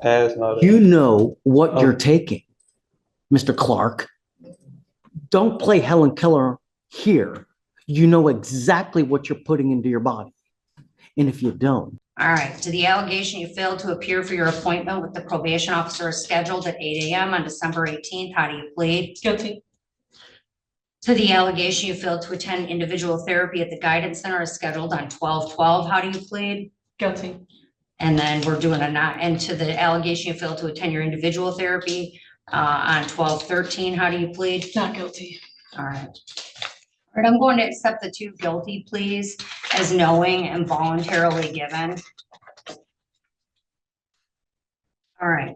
As noted. You know what Oh. you're taking, Mr. Clark. Don't play Helen Keller here. You know exactly what you're putting into your body. And if you don't, All right, to the allegation you failed to appear for your appointment with the probation officer scheduled at 8 a.m. on December 18th, how do you plead? Guilty. To the allegation you failed to attend individual therapy at the guidance center as scheduled on 12/12, how do you plead? Guilty. And then we're doing a not, and to the allegation you failed to attend your individual therapy on 12/13, how do you plead? Not guilty. All right. All right, I'm going to accept the two guilty pleas as knowing and voluntarily given. All right,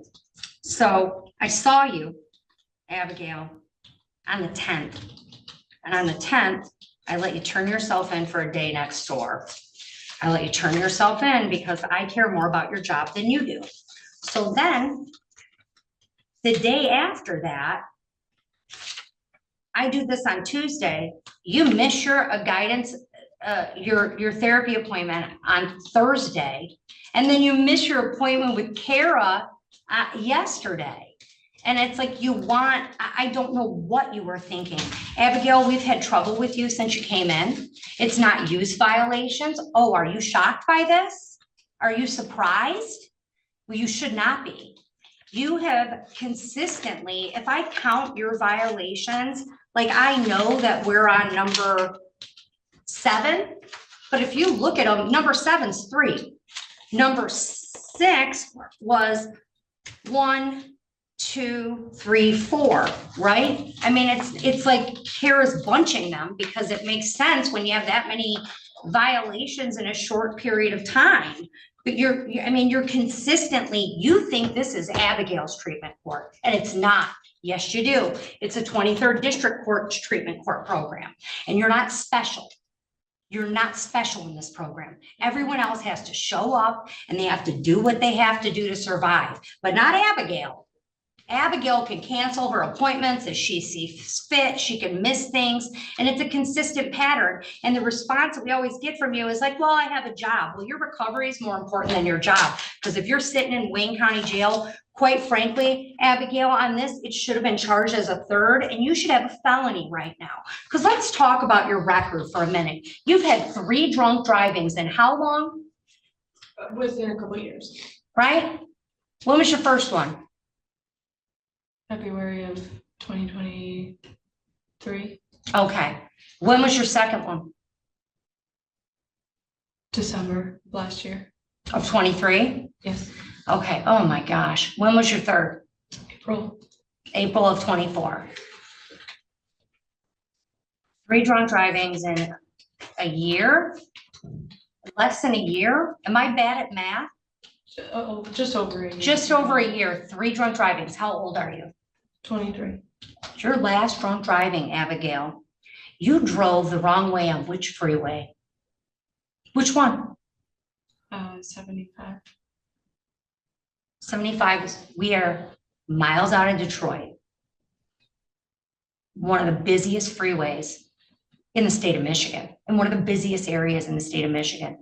so I saw you, Abigail, on the 10th. And on the 10th, I let you turn yourself in for a day next door. I let you turn yourself in because I care more about your job than you do. So then, the day after that, I do this on Tuesday, you miss your guidance, your therapy appointment on Thursday, and then you miss your appointment with Kara yesterday. And it's like you want, I don't know what you were thinking. Abigail, we've had trouble with you since you came in. It's not use violations. Oh, are you shocked by this? Are you surprised? Well, you should not be. You have consistently, if I count your violations, like I know that we're on number 7, but if you look at them, number 7's 3. Number 6 was 1, 2, 3, 4, right? I mean, it's like Kara's bunching them because it makes sense when you have that many violations in a short period of time. But you're consistently, you think this is Abigail's treatment court, and it's not. Yes, you do. It's a 23rd District Court treatment court program, and you're not special. You're not special in this program. Everyone else has to show up and they have to do what they have to do to survive, but not Abigail. Abigail can cancel her appointments as she sees fit. She can miss things, and it's a consistent pattern. And the response that we always get from you is like, well, I have a job. Well, your recovery is more important than your job. Because if you're sitting in Wayne County Jail, quite frankly, Abigail, on this, it should have been charged as a 3rd, and you should have a felony right now. Because let's talk about your record for a minute. You've had 3 drunk drivings in how long? Within a couple of years. Right? When was your first one? February of 2023. Okay. When was your second one? December last year. Of 23? Yes. Okay. Oh my gosh. When was your third? April. April of 24. 3 drunk drivings in a year? Less than a year? Am I bad at math? Oh, just over a year. Just over a year, 3 drunk drivings. How old are you? 23. Your last drunk driving, Abigail, you drove the wrong way on which freeway? Which one? 75. 75, we are miles out of Detroit. One of the busiest freeways in the state of Michigan, and one of the busiest areas in the state of Michigan.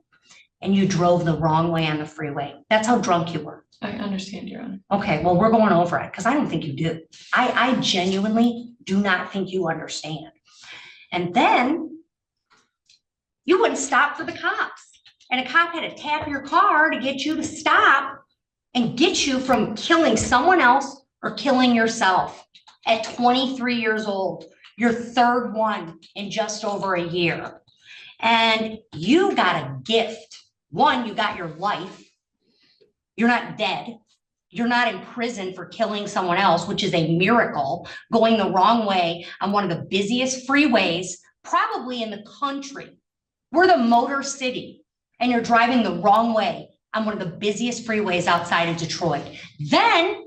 And you drove the wrong way on the freeway. That's how drunk you were. I understand, Your Honor. Okay, well, we're going over it because I don't think you do. I genuinely do not think you understand. And then you wouldn't stop for the cops. And a cop had to tap your car to get you to stop and get you from killing someone else or killing yourself at 23 years old, your 3rd one in just over a year. And you got a gift. One, you got your life. You're not dead. You're not in prison for killing someone else, which is a miracle, going the wrong way on one of the busiest freeways, probably in the country. We're the Motor City, and you're driving the wrong way on one of the busiest freeways outside of Detroit. Then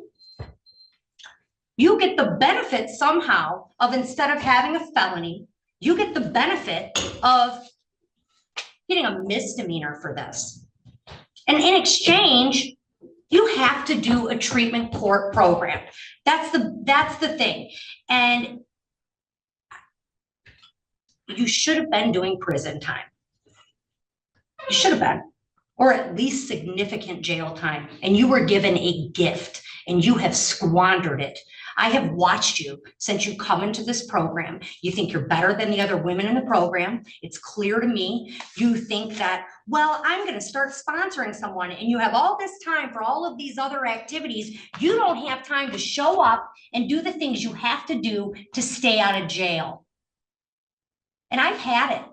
you get the benefit somehow of, instead of having a felony, you get the benefit of getting a misdemeanor for this. And in exchange, you have to do a treatment court program. That's the thing. And you should have been doing prison time. You should have been. or at least significant jail time, and you were given a gift and you have squandered it. I have watched you since you come into this program. You think you're better than the other women in the program. It's clear to me. You think that, well, I'm going to start sponsoring someone, and you have all this time for all of these other activities. You don't have time to show up and do the things you have to do to stay out of jail. And I've had it.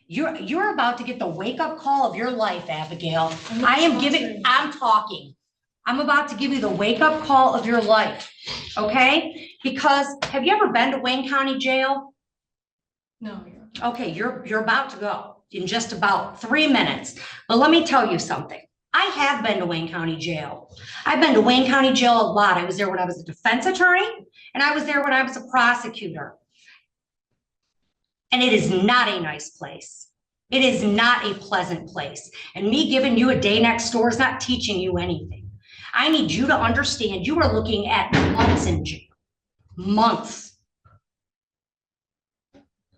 You're about to get the wake-up call of your life, Abigail. I'm talking. I'm about to give you the wake-up call of your life, okay? Because have you ever been to Wayne County Jail? No. Okay, you're about to go in just about 3 minutes. But let me tell you something. I have been to Wayne County Jail. I've been to Wayne County Jail a lot. I was there when I was a defense attorney, and I was there when I was a prosecutor. And it is not a nice place. It is not a pleasant place. And me giving you a day next door is not teaching you anything. I need you to understand you are looking at months in jail. Months.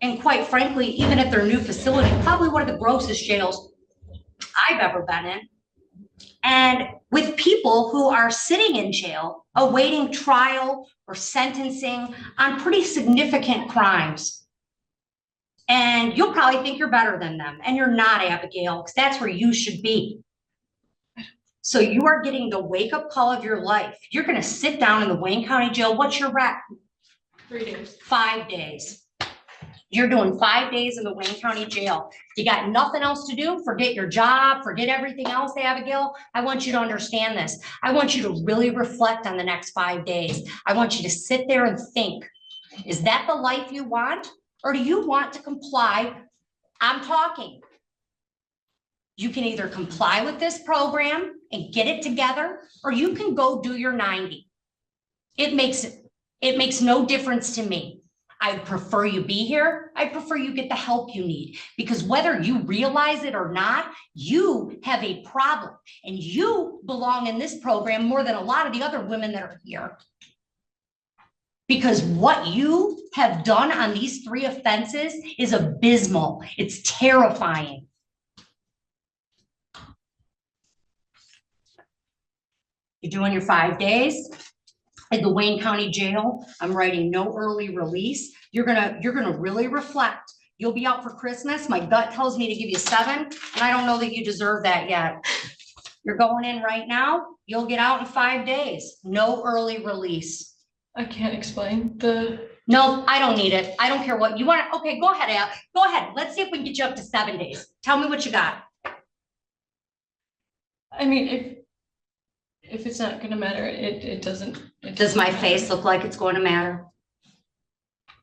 And quite frankly, even at their new facility, probably one of the grossest jails I've ever been in. And with people who are sitting in jail, awaiting trial or sentencing on pretty significant crimes. And you'll probably think you're better than them. And you're not, Abigail, because that's where you should be. So you are getting the wake-up call of your life. You're going to sit down in the Wayne County Jail. What's your rec? 3 days. 5 days. You're doing 5 days in the Wayne County Jail. You got nothing else to do? Forget your job, forget everything else, Abigail. I want you to understand this. I want you to really reflect on the next 5 days. I want you to sit there and think, is that the life you want? Or do you want to comply? I'm talking. You can either comply with this program and get it together, or you can go do your 90. It makes no difference to me. I prefer you be here. I prefer you get the help you need, because whether you realize it or not, you have a problem, and you belong in this program more than a lot of the other women that are here. Because what you have done on these 3 offenses is abysmal. It's terrifying. You're doing your 5 days at the Wayne County Jail. I'm writing no early release. You're gonna really reflect. You'll be out for Christmas. My gut tells me to give you 7, and I don't know that you deserve that yet. You're going in right now. You'll get out in 5 days. No early release. I can't explain the. No, I don't need it. I don't care what you want. Okay, go ahead, Al. Go ahead. Let's see if we can get you up to 7 days. Tell me what you got. I mean, if it's not gonna matter, it doesn't. Does my face look like it's going to matter?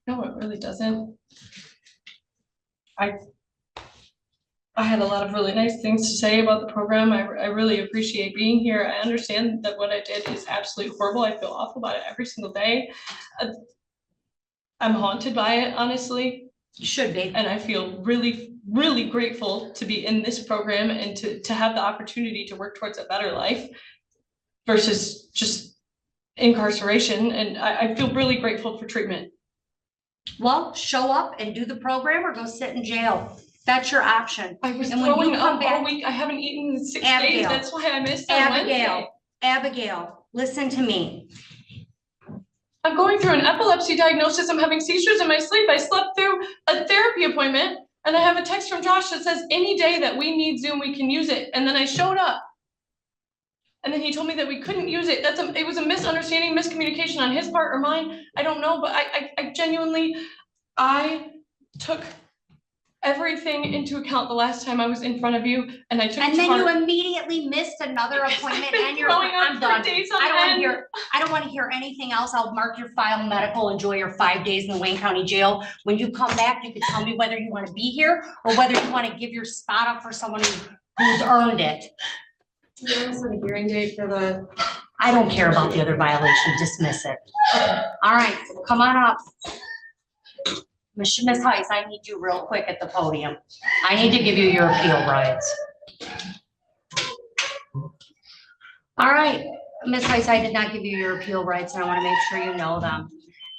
No, it really doesn't. I had a lot of really nice things to say about the program. I really appreciate being here. I understand that what I did is absolutely horrible. I feel awful about it every single day. I'm haunted by it, honestly. You should be. And I feel really, really grateful to be in this program and to have the opportunity to work towards a better life versus just incarceration. And I feel really grateful for treatment. Well, show up and do the program or go sit in jail. That's your option. I was And when throwing you come up back- all week. I haven't eaten in 6 Abigail. days. That's why I missed on Wednesday. Abigail, listen to me. I'm going through an epilepsy diagnosis. I'm having seizures in my sleep. I slept through a therapy appointment, and I have a text from Josh that says any day that we need Zoom, we can use it. And then I showed up. And then he told me that we couldn't use it. It was a misunderstanding, miscommunication on his part or mine. I don't know, but I genuinely, I took everything into account the last time I was in front of you, and I took. And then you immediately missed another appointment, and you're. I'm done. I don't want to hear anything else. I'll mark your file medical. Enjoy your 5 days in the Wayne County Jail. When you come back, you can tell me whether you want to be here or whether you want to give your spot up for someone who's earned it. There's a hearing date for the. I don't care about the other violation. Dismiss it. All right, come on up. Ms. Heiss, I need you real quick at the podium. I need to give you your appeal rights. All right, Ms. Heiss, I did not give you your appeal rights, and I want to make sure you know them.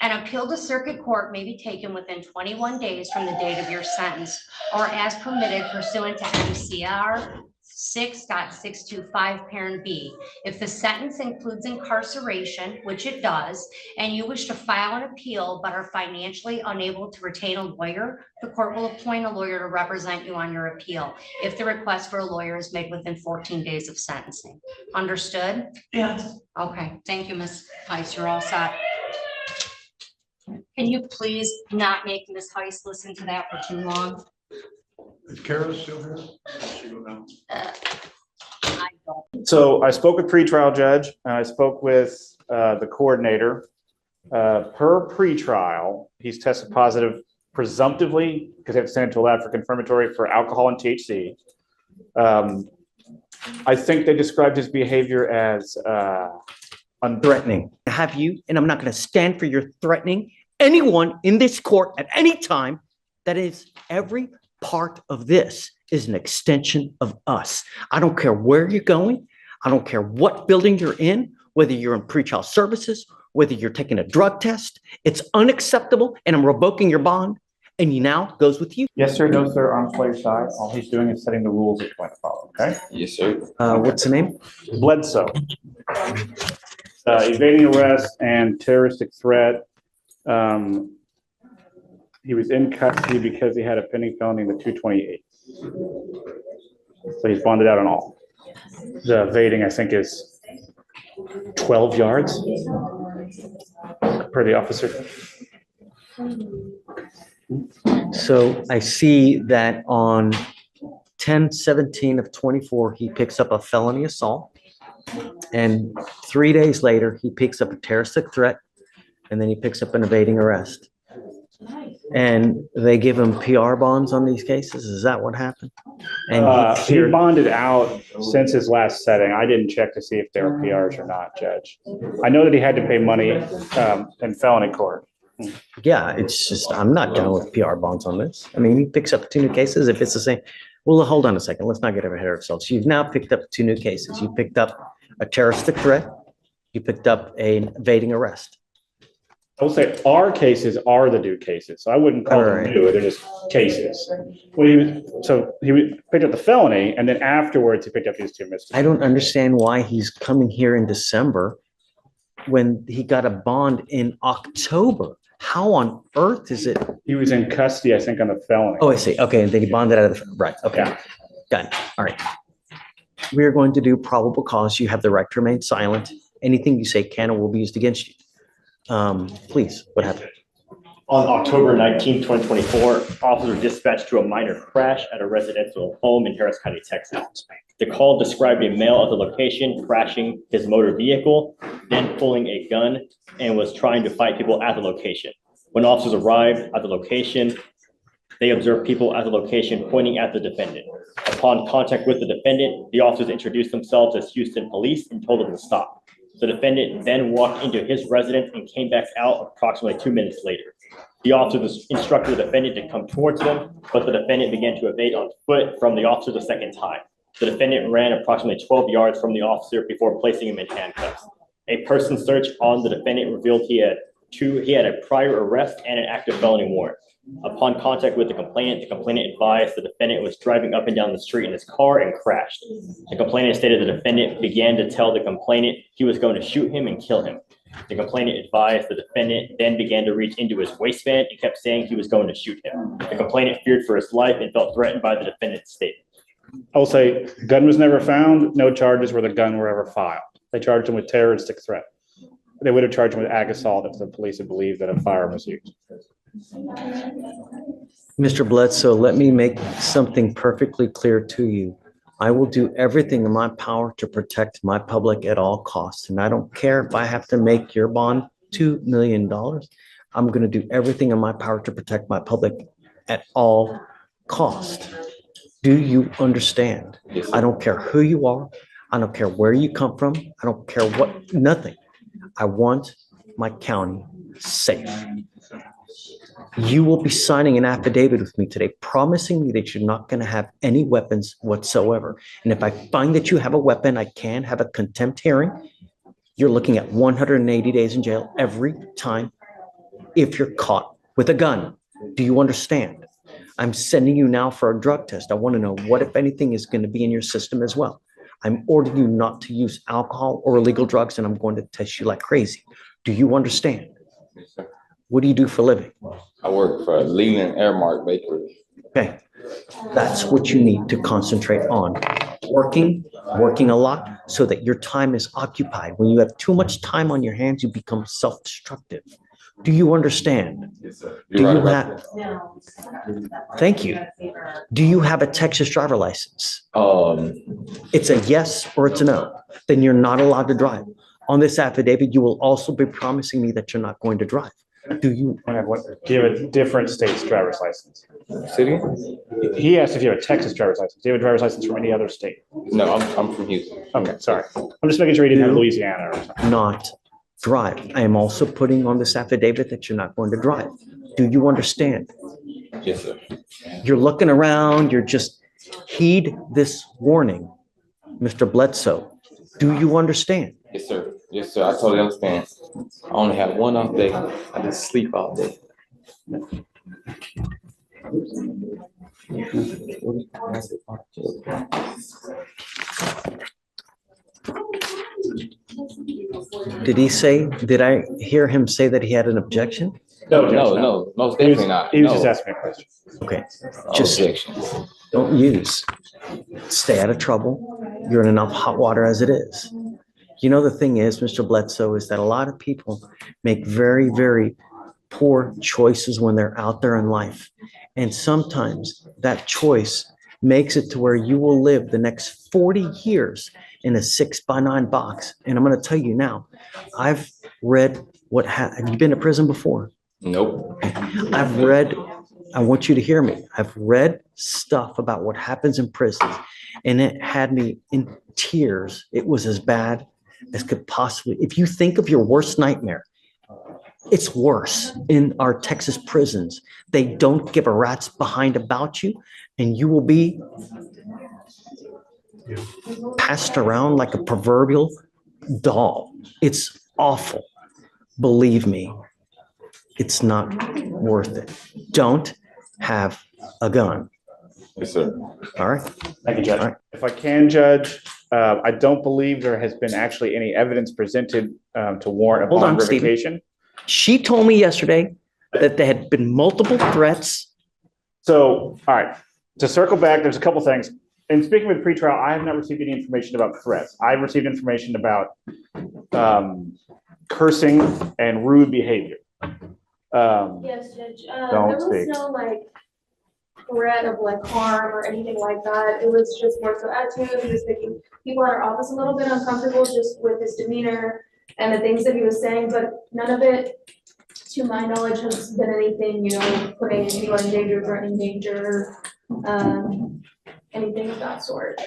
An appeal to circuit court may be taken within 21 days from the date of your sentence, or as permitted pursuant to MCR 6.625 parent B. If the sentence includes incarceration, which it does, and you wish to file an appeal but are financially unable to retain a lawyer, the court will appoint a lawyer to represent you on your appeal if the request for a lawyer is made within 14 days of sentencing. Understood? Yes. Okay, thank you, Ms. Heiss. You're all set. Can you please not make Ms. Heiss listen to that for too long? Is Kara still here? She go down. I don't. So I spoke with pretrial judge and I spoke with the coordinator. Per pretrial, he's tested positive presumptively because they have to send it to a lab for confirmatory for alcohol and THC. I think they described his behavior as Threatening. Have you, and I'm not going to stand for your threatening anyone in this court at any time. That is, every part of this is an extension of us. I don't care where you're going. I don't care what building you're in, whether you're in pretrial services, whether you're taking a drug test. It's unacceptable, and I'm revoking your bond. And he now goes with you. yes, sir, no, sir, arms by your side. All he's doing is setting the rules that you want to follow, okay? Yes, sir. What's the name? Bledsoe. Evading arrest and terroristic threat. He was in custody because he had a pending felony in the 228. So he's bonded out on all. The evading, I think, is 12 yards per the officer. So I see that on 10/17 of 24, he picks up a felony assault. And 3 days later, he picks up a terroristic threat, and then he picks up an evading arrest. And they give him PR bonds on these cases? Is that what happened? And He bonded out since his last setting. I didn't check to see if they were PRs or not, Judge. I know that he had to pay money in felony court. yeah, it's just, I'm not down with PR bonds on this. I mean, he picks up 2 new cases if it's the same. Well, hold on a second. Let's not get ahead of ourselves. You've now picked up 2 new cases. You picked up a terroristic threat. You picked up an evading arrest. I will say our cases are the new cases, so I wouldn't call them Alright. new, they're just cases. Well, he picked up the felony, and then afterwards he picked up these 2 I misdemeanors. don't understand why he's coming here in December when he got a bond in October. How on earth is it? He was in custody, I think, on the felony. Oh, I see. Okay, and then he bonded out of the, right, okay. Yeah. Got it. All right. We are going to do probable cause. You have the right to remain silent. Anything you say can or will be used against you. Please, what happened? On October 19, 2024, officers were dispatched to a minor crash at a residential home in Harris County, Texas. The call described a male at the location crashing his motor vehicle, then pulling a gun and was trying to fight people at the location. When officers arrived at the location, they observed people at the location pointing at the defendant. Upon contact with the defendant, the officers introduced themselves as Houston police and told them to stop. The defendant then walked into his residence and came back out approximately 2 minutes later. The officers instructed the defendant to come towards them, but the defendant began to evade on foot from the officer the second time. The defendant ran approximately 12 yards from the officer before placing him in handcuffs. A person search on the defendant revealed he had a prior arrest and an active felony warrant. Upon contact with the complainant advised the defendant was driving up and down the street in his car and crashed. The complainant stated the defendant began to tell the complainant he was going to shoot him and kill him. The complainant advised the defendant then began to reach into his waistband and kept saying he was going to shoot him. The complainant feared for his life and felt threatened by the defendant's statement. I will say, gun was never found, no charges where the gun were ever filed. They charged him with terroristic threat. They would have charged him with ag assault if the police had believed that a firearm was used. Mr. Bledsoe, let me make something perfectly clear to you. I will do everything in my power to protect my public at all costs. And I don't care if I have to make your bond $2 million. I'm going to do everything in my power to protect my public at all costs. Do you understand? Yes, I don't care who you are. I don't care where you come from. I don't care what, nothing. I want my county safe. You will be signing an affidavit with me today, promising me that you're not going to have any weapons whatsoever. And if I find that you have a weapon, I can have a contempt hearing. You're looking at 180 days in jail every time if you're caught with a gun. Do you understand? I'm sending you now for a drug test. I want to know what, if anything, is going to be in your system as well. I'm ordering you not to use alcohol or illegal drugs, and I'm going to test you like crazy. Do you understand? Yes, sir. What do you do for a living? I work for Leland Airmark Bakery. Okay, that's what you need to concentrate on. Working a lot so that your time is occupied. When you have too much time on your hands, you become self-destructive. Do you understand? Yes, sir. Do You're right you about have, thank you. Do you have a Texas driver license? that. It's a yes or it's a no. Then you're not allowed to drive. On this affidavit, you will also be promising me that you're not going to drive. Do you? Do you have a different state's driver's license? City? He asked if you have a Texas driver's license. Do you have a driver's license from any other state? No, I'm from Houston. Okay, sorry. I'm just making sure he didn't have Louisiana or something. Not drive. I am also putting on this affidavit that you're not going to drive. Do you understand? Yes, sir. You're looking around, you're just, heed this warning, Mr. Bledsoe. Do you understand? Yes, sir. Yes, sir. I totally understand. I only have one off day. I just sleep all day. Did I hear him say that he had an objection? No, Judge, No, most He was definitely not. he was just No. asking me a question. Okay, No just objections. don't use. Stay out of trouble. You're in enough hot water as it is. You know, the thing is, Mr. Bledsoe, is that a lot of people make very, very poor choices when they're out there in life. And sometimes that choice makes it to where you will live the next 40 years in a 6x9 box. And I'm going to tell you now, I've read have you been to prison before? Nope. I want you to hear me. I've read stuff about what happens in prisons, and it had me in tears. It was as bad as could possibly, if you think of your worst nightmare, it's worse in our Texas prisons. They don't give a rat's behind about you, and you will be passed around like a proverbial doll. It's awful. Believe me, it's not worth it. Don't have a gun. Yes, sir. All right? Thank you, All Judge. right. If I can, Judge, I don't believe there has been actually any evidence presented to warrant a Hold bond on, Stephen. revocation. She told me yesterday that there had been multiple threats. So, all right, to circle back, there's a couple things. In speaking with pretrial, I have not received any information about threats. I've received information about cursing and rude behavior. Yes, Judge, Don't there was speak. no like threat of like harm or anything like that. It was just more so attitude. He was making people in our office a little bit uncomfortable just with his demeanor and the things that he was saying, but none of it, to my knowledge, has been anything, putting anyone in danger, threatening danger, anything of that sort.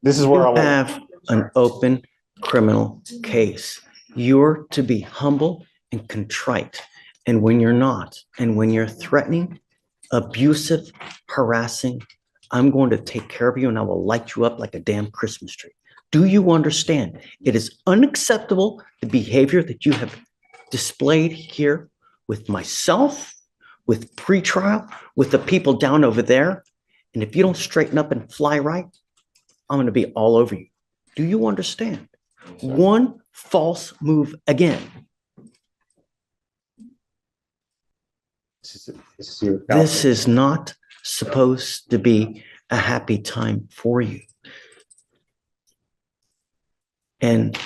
This is where I You will. have an open criminal case. You're to be humble and contrite. And when you're not, and when you're threatening, abusive, harassing, I'm going to take care of you and I will light you up like a damn Christmas tree. Do you understand? It is unacceptable, the behavior that you have displayed here with myself, with pretrial, with the people down over there. And if you don't straighten up and fly right, I'm going to be all over you. Do you understand? Yes, sir. One false move again. This is not supposed to be a happy time for you. And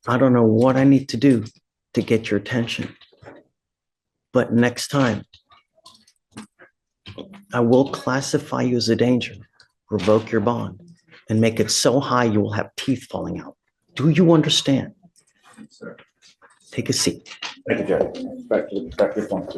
I don't know what I need to do to get your attention. But next time, I will classify you as a danger, revoke your bond, and make it so high you will have teeth falling out. Do you understand? Sir. Take a seat. Thank you, Judge. Back to your point.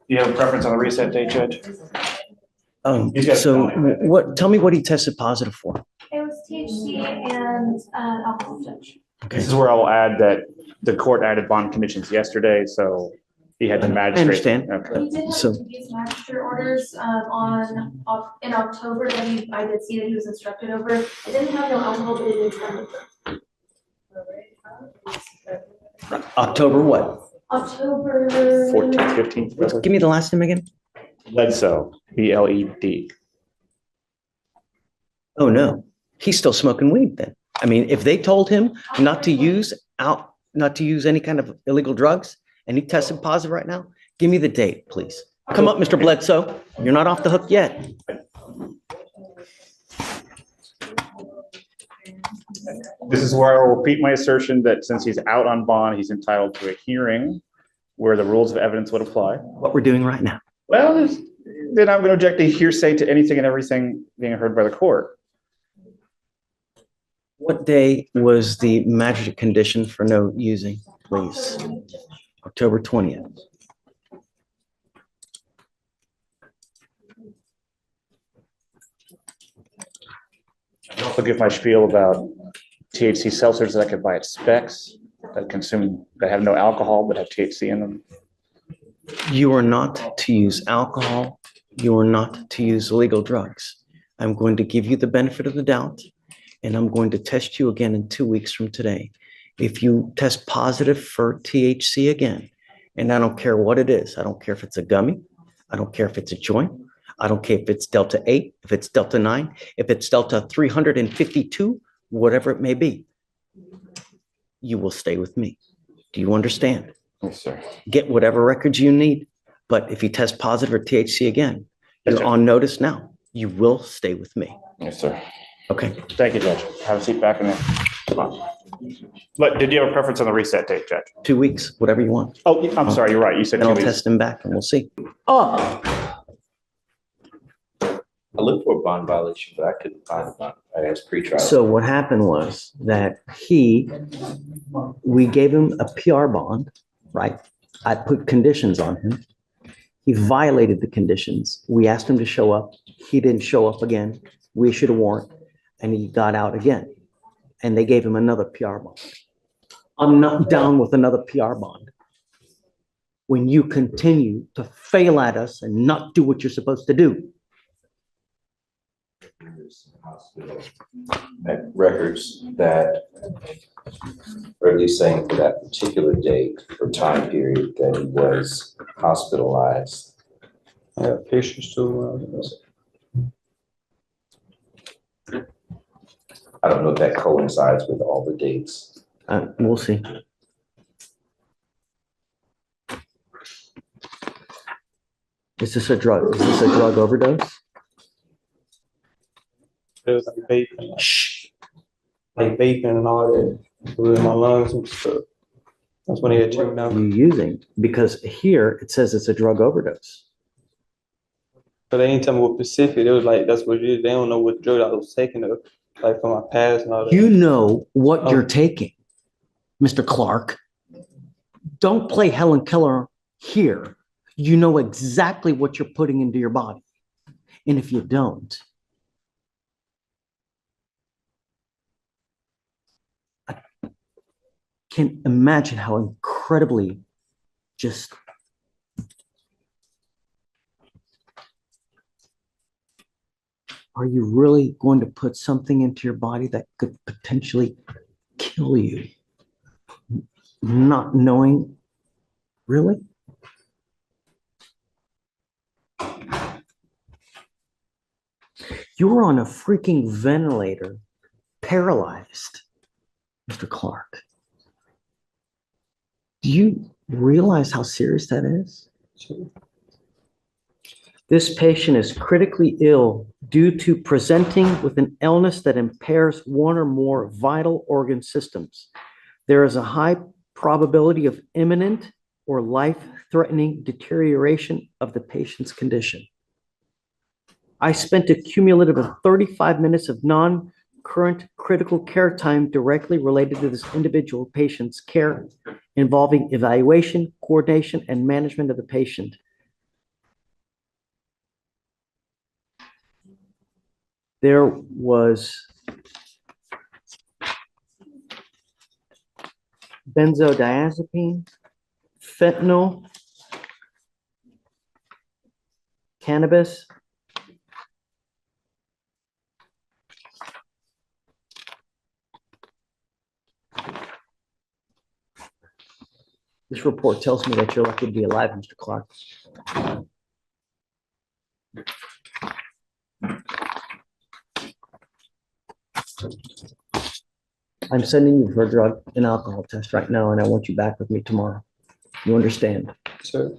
You have a preference on the reset date, Judge? He's got it So down. tell me what he tested positive for. It was THC and alcohol, Judge. This is where I will add that the court added bond conditions yesterday, so he had the magistrate. understand. Okay. He did have So- these magistrate orders in October that I did see that he was instructed over. It didn't have no alcohol, but it did have. October what? October. 14th, 15th. Give me the last name again. Bledsoe, BLED. Oh, no, he's still smoking weed then. I mean, if they told him not to use any kind of illegal drugs and he tested positive right now, give me the date, please. Come up, Mr. Bledsoe. You're not off the hook yet. This is where I will repeat my assertion that since he's out on bond, he's entitled to a hearing where the rules of evidence would apply. What we're doing right now. Well, then I'm going to object to hearsay to anything and everything being heard by the court. What day was the magistrate condition for no using, please? October 20th. I also give my spiel about THC seltzers that I could buy at Specs that have no alcohol but have THC in them. You are not to use alcohol. You are not to use illegal drugs. I'm going to give you the benefit of the doubt, and I'm going to test you again in 2 weeks from today. If you test positive for THC again, and I don't care what it is, I don't care if it's a gummy, I don't care if it's a joint, I don't care if it's Delta 8, if it's Delta 9, if it's Delta 352, whatever it may be, you will stay with me. Do you understand? Yes, sir. Get whatever records you need. But if you test positive for THC again, Yes, you're sir. on notice now. You will stay with me. Yes, sir. Okay. Thank you, Judge. Have a seat back in there. Come on. But did you have a preference on the reset date, Judge? 2 weeks, whatever you want. Oh, I'm sorry, you're right. You said And 2 I'll weeks. test him back and we'll see. Oh, I looked for a bond violation, but I couldn't find a bond. I asked pretrial. so what happened was that we gave him a PR bond, right? I put conditions on him. He violated the conditions. We asked him to show up. He didn't show up again. We issued a warrant and he got out again. And they gave him another PR bond. I'm not down with another PR bond. When you continue to fail at us and not do what you're supposed to do. Hospital records that, or at least saying for that particular date or time period that he was hospitalized. I have pictures too. I don't know if that coincides with all the dates. We'll see. Is this a drug? Is this a drug overdose? It was like vaping, like vaping and all that. It was in my lungs and stuff. That's when they had checked me out. You using? Because here it says it's a drug overdose. But they didn't tell me what specific. It was like, that's what it is. They don't know what drug I was taking, like from my past and all that. You know what you're taking, Mr. Clark. Don't play Helen Keller here. You know exactly what you're putting into your body. And if you don't, I can't imagine how incredibly just are you really going to put something into your body that could potentially kill you? Not knowing, really? You were on a freaking ventilator, paralyzed, Mr. Clark. Do you realize how serious that is? This patient is critically ill due to presenting with an illness that impairs one or more vital organ systems. There is a high probability of imminent or life-threatening deterioration of the patient's condition. I spent a cumulative of 35 minutes of non-current critical care time directly related to this individual patient's care, involving evaluation, coordination, and management of the patient. There was benzodiazepine, fentanyl, cannabis, This report tells me that you're lucky to be alive, Mr. Clark. I'm sending you for a drug and alcohol test right now, and I want you back with me tomorrow. You understand? Sir,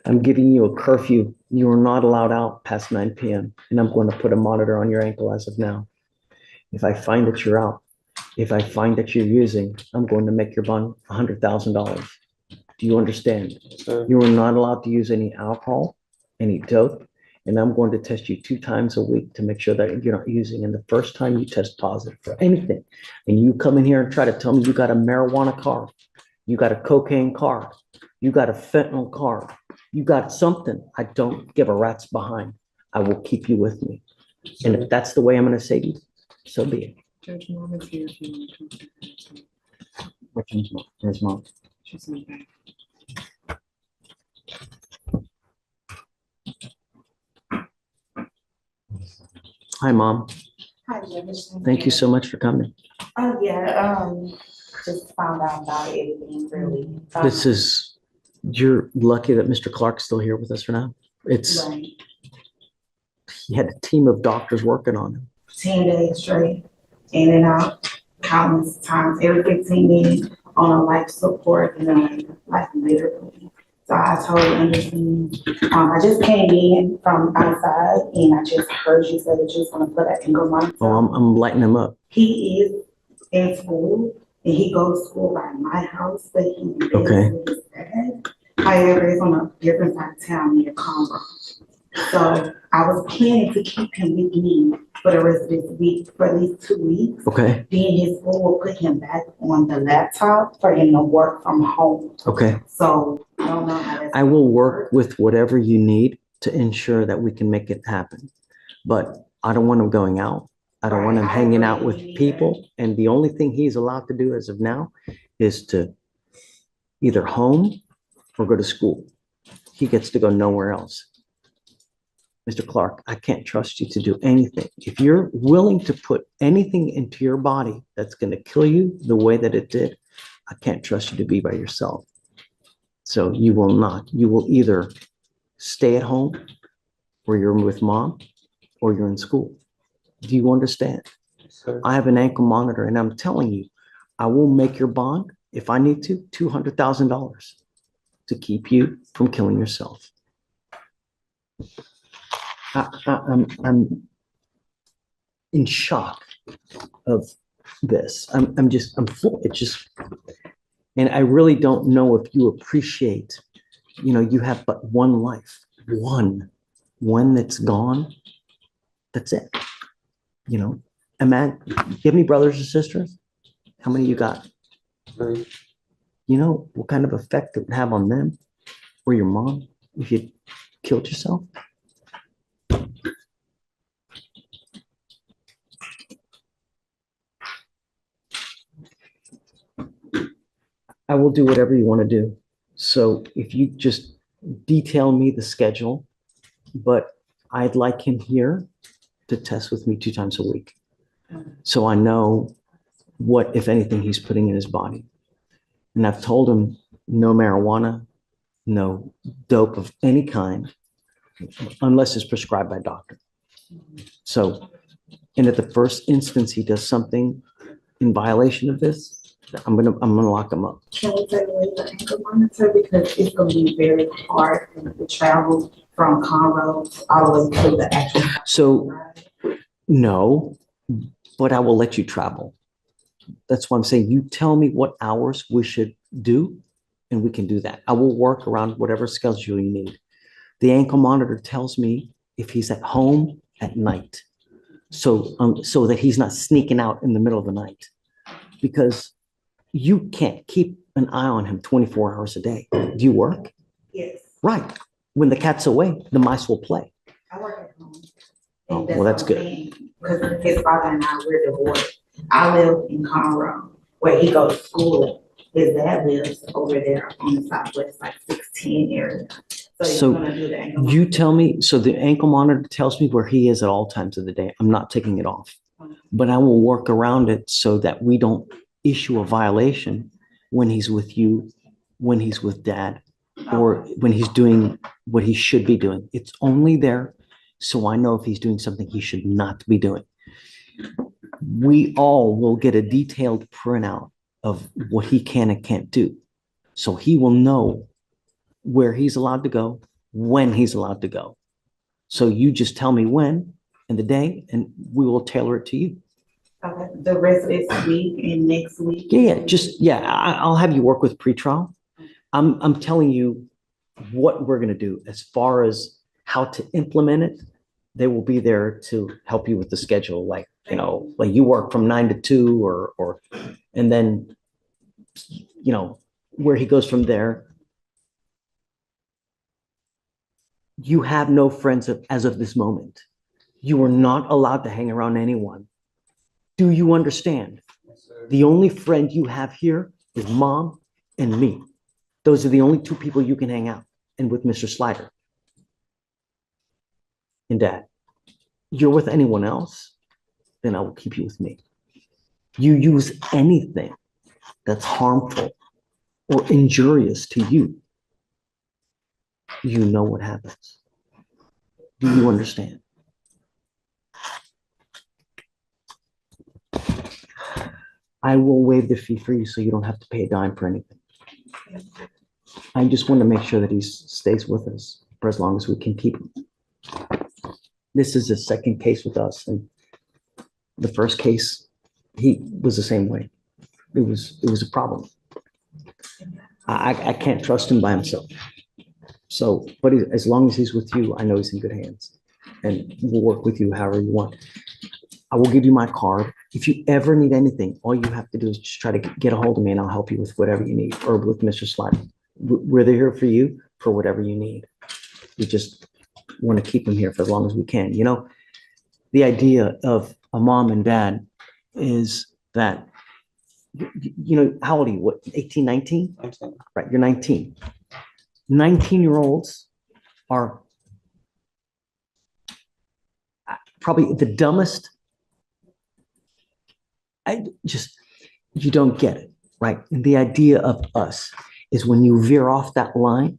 I'm giving you a curfew. You are not allowed out past 9 p.m. And I'm going to put a monitor on your ankle as of now. If I find that you're out, if I find that you're using, I'm going to make your bond $100,000. Do you understand? sir, You are not allowed to use any alcohol, any dope, and I'm going to test you 2 times a week to make sure that you're not using. And the first time you test positive for anything, and you come in here and try to tell me you got a marijuana car, you got a cocaine car, you got a fentanyl car, you got something I don't give a rat's behind, I will keep you with me. And if that's the way I'm going to say to you, so be it. Judge Norman's here if you want to talk to her. Which one's mom? Where's mom? She's in the back. Hi, Mom. Hi, Judge. Thank you so much for coming. Oh, yeah, just found out about everything really. This is, you're lucky that Mr. Clark's still here with us for now. It's, Right. he had a team of doctors working on him. 10 days straight, in and out, countless times, every 15 minutes on a life support, and then like literally. So I totally understand. I just came in from outside and I just heard you say that you was gonna put an ankle monitor. Oh, I'm lighting him up. He is in school and he goes to school by my house, but he lives Okay. with his dad. However, it's on a different side of town near Conroe. So I was planning to keep him with me for the rest of this week, for at least 2 weeks. Okay, Then his school will put him back on the laptop for him to work from home. okay. So I don't know how that's. I will work with whatever you need to ensure that we can make it happen. But I don't want him going out. I don't want him Right, I hanging out agree with either. people. And the only thing he's allowed to do as of now is to either home or go to school. He gets to go nowhere else. Mr. Clark, I can't trust you to do anything. If you're willing to put anything into your body that's going to kill you the way that it did, I can't trust you to be by yourself. So you will not. You will either stay at home or you're with mom or you're in school. Do you understand? sir. I have an ankle monitor and I'm telling you, I will make your bond, if I need to, $200,000 to keep you from killing yourself. I'm in shock of this. I'm full. It's just, and I really don't know if you appreciate, you have but one life, one that's gone. That's it. Imagine, you have any brothers or sisters? How many you got? 3. You know what kind of effect it would have on them or your mom if you killed yourself? I will do whatever you want to do. So if you just detail me the schedule, but I'd like him here to test with me 2 times a week. So I know what, if anything, he's putting in his body. And I've told him no marijuana, no dope of any kind, unless it's prescribed by a doctor. So, and at the first instance he does something in violation of this, I'm gonna lock him up. Can we take away the ankle monitor because it's gonna be very hard for him to travel from Conroe all the way to the actual. So, no, but I will let you travel. That's why I'm saying you tell me what hours we should do, and we can do that. I will work around whatever schedule you need. The ankle monitor tells me if he's at home at night, so that he's not sneaking out in the middle of the night, because you can't keep an eye on him 24 hours a day. Do you work? Yes, Right. When the cat's away, the mice will play. I work at home. Oh, And well, that's what I'm good. saying, because his father and I, we're divorced. I live in Conroe, where he goes to school. His dad lives over there on the southwest, like 16 area. So he's So gonna do the ankle you tell me, so the ankle monitor tells me where he is at all times of the day. I'm not taking it off, but I will work around it so that we don't issue a violation when he's with you when he's with dad or when he's doing what he should be doing. It's only there so I know if he's doing something he should not be doing. We all will get a detailed printout of what he can and can't do. So he will know where he's allowed to go, when he's allowed to go. So you just tell me when and the day, and we will tailor it to you. Okay, the rest of this week and next week? I'll have you work with pretrial. I'm telling you what we're gonna do as far as how to implement it. They will be there to help you with the schedule, like, like you work from 9 to 2 or, and then, where he goes from there. You have no friends as of this moment. You are not allowed to hang around anyone. Do you understand? The only friend you have here is mom and me. Those are the only two people you can hang out and with Mr. Slider and dad. You're with anyone else, then I will keep you with me. You use anything that's harmful or injurious to you, you know what happens. Do you understand? I will waive the fee for you so you don't have to pay a dime for anything. I just want to make sure that he stays with us for as long as we can keep him. This is the second case with us, and the first case, he was the same way. It was a problem. I can't trust him by himself. So, but as long as he's with you, I know he's in good hands, and we'll work with you however you want. I will give you my card. If you ever need anything, all you have to do is just try to get a hold of me and I'll help you with whatever you need, or with Mr. Slider. We're here for you for whatever you need. We just want to keep him here for as long as we can. The idea of a mom and dad is that, how old are you? What, 18, 19? Right, you're 19. 19-year-olds are probably the dumbest. You don't get it, right? And the idea of us is when you veer off that line,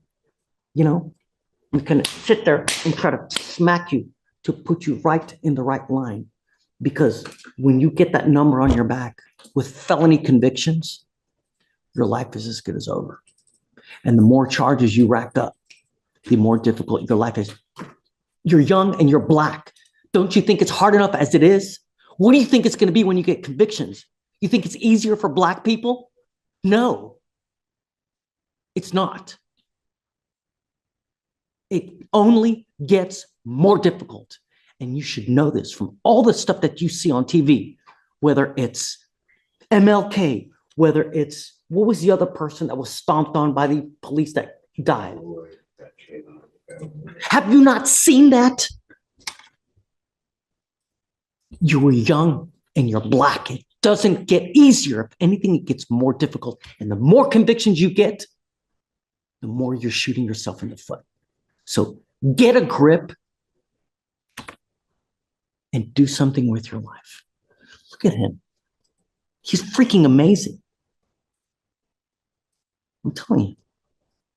we can sit there and try to smack you to put you right in the right line. Because when you get that number on your back with felony convictions, your life is as good as over. And the more charges you rack up, the more difficult your life is. You're young and you're Black. Don't you think it's hard enough as it is? What do you think it's going to be when you get convictions? You think it's easier for Black people? No, it's not. It only gets more difficult. And you should know this from all the stuff that you see on TV, whether it's MLK, whether it's, what was the other person that was stomped on by the police that died? Have you not seen that? You were young and you're Black. It doesn't get easier. If anything, it gets more difficult. And the more convictions you get, the more you're shooting yourself in the foot. So get a grip and do something with your life. Look at him. He's freaking amazing. I'm telling you,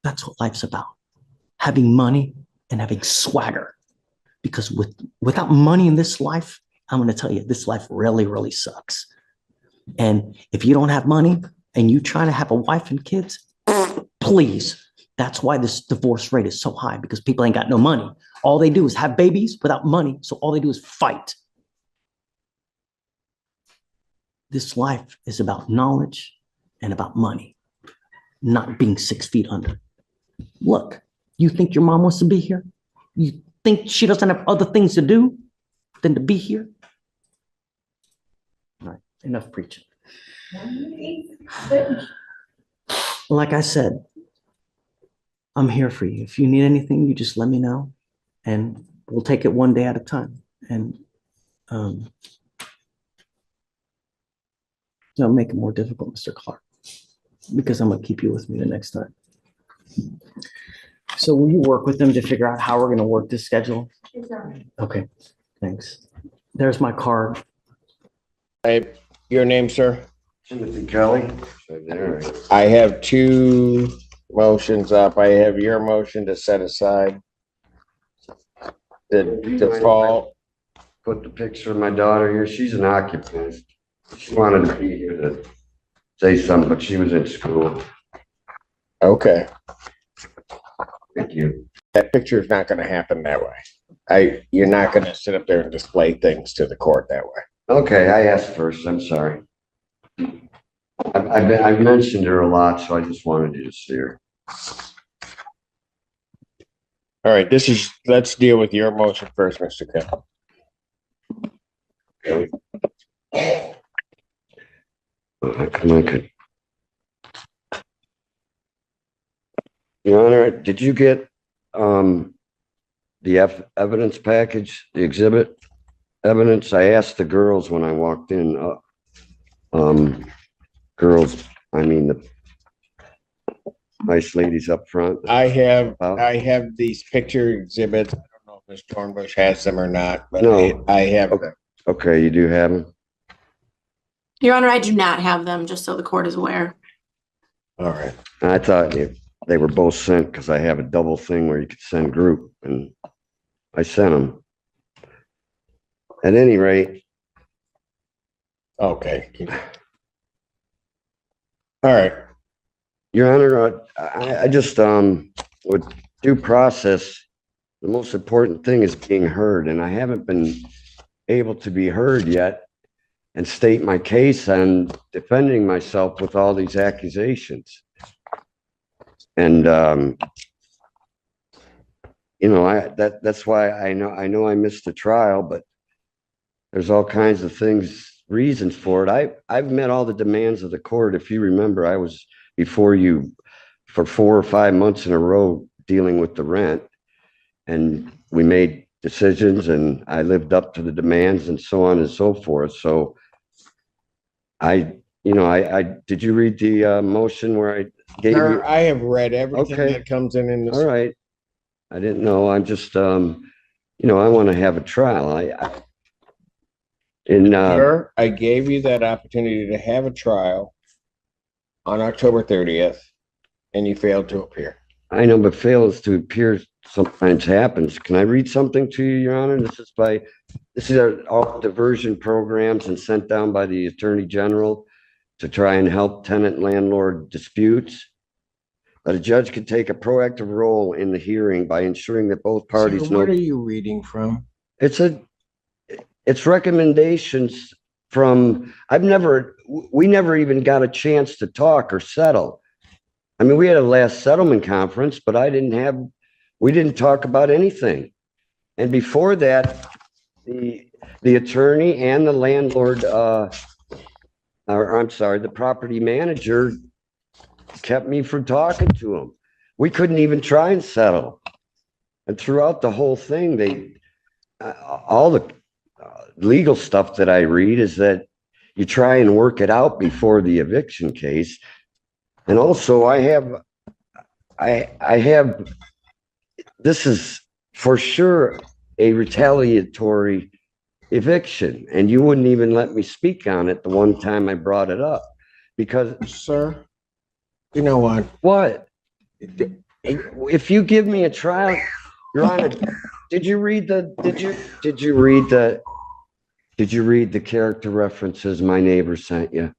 that's what life's about. Having money and having swagger. Because without money in this life, I'm going to tell you, this life really, really sucks. And if you don't have money and you try to have a wife and kids, please. That's why this divorce rate is so high, because people ain't got no money. All they do is have babies without money. So all they do is fight. This life is about knowledge and about money, not being 6 feet under. Look, you think your mom wants to be here? You think she doesn't have other things to do than to be here? All right, enough preaching. Like I said, I'm here for you. If you need anything, you just let me know and we'll take it one day at a time. And don't make it more difficult, Mr. Clark, because I'm going to keep you with me the next time. So will you work with them to figure out how we're going to work this schedule? Okay, thanks. There's my card. Your name, sir? Timothy Kelly. I have two motions up. I have your motion to set aside the default. Put the picture of my daughter here. She's an occupant. She wanted to be here to say something, but she was in school. Okay, Thank you. that picture is not gonna happen that way. You're not gonna sit up there and display things to the court that way. Okay, I asked first. I'm sorry. I've mentioned her a lot, so I just wanted you to see her. All right, let's deal with your motion first, Mr. Kim. Come on, Your Honor, did you get the evidence package, the exhibit evidence? I asked the girls when I walked in, girls, I mean the nice ladies up front. I have these picture exhibits. I don't know if Ms. Dornbush has them or not, but No. I have them. Okay, you do have them? Your Honor, I do not have them, just so the court is aware. All right. I thought they were both sent because I have a double thing where you could send group, and I sent them. At any rate. Okay. All right. Your Honor, I just, with due process, the most important thing is being heard, and I haven't been able to be heard yet and state my case and defending myself with all these accusations. And, you know, that's why I know I missed the trial, but there's all kinds of things, reasons for it. I've met all the demands of the court. If you remember, I was before you for 4 or 5 months in a row dealing with the rent, and we made decisions and I lived up to the demands and so on and so forth. So I did you read the motion where I gave you? I have read everything Okay. that comes in this. All right. I didn't know. I'm just, I want to have a trial. Sir, I gave you that opportunity to have a trial on October 30th, and you failed to appear. I know, but fails to appear sometimes happens. Can I read something to you, Your Honor? This is all diversion programs and sent down by the Attorney General to try and help tenant-landlord disputes. That a judge could take a proactive role in the hearing by ensuring that both parties So know. what are you reading from? It's recommendations from, we never even got a chance to talk or settle. I mean, we had a last settlement conference, but we didn't talk about anything. And before that, the attorney and the landlord, the property manager kept me from talking to him. We couldn't even try and settle. And throughout the whole thing, all the legal stuff that I read is that you try and work it out before the eviction case. And also I have, this is for sure a retaliatory eviction, and you wouldn't even let me speak on it the one time I brought it up because. Sir, you know what? What? If you give me a trial, Your Honor, did you read the character references my neighbor sent you?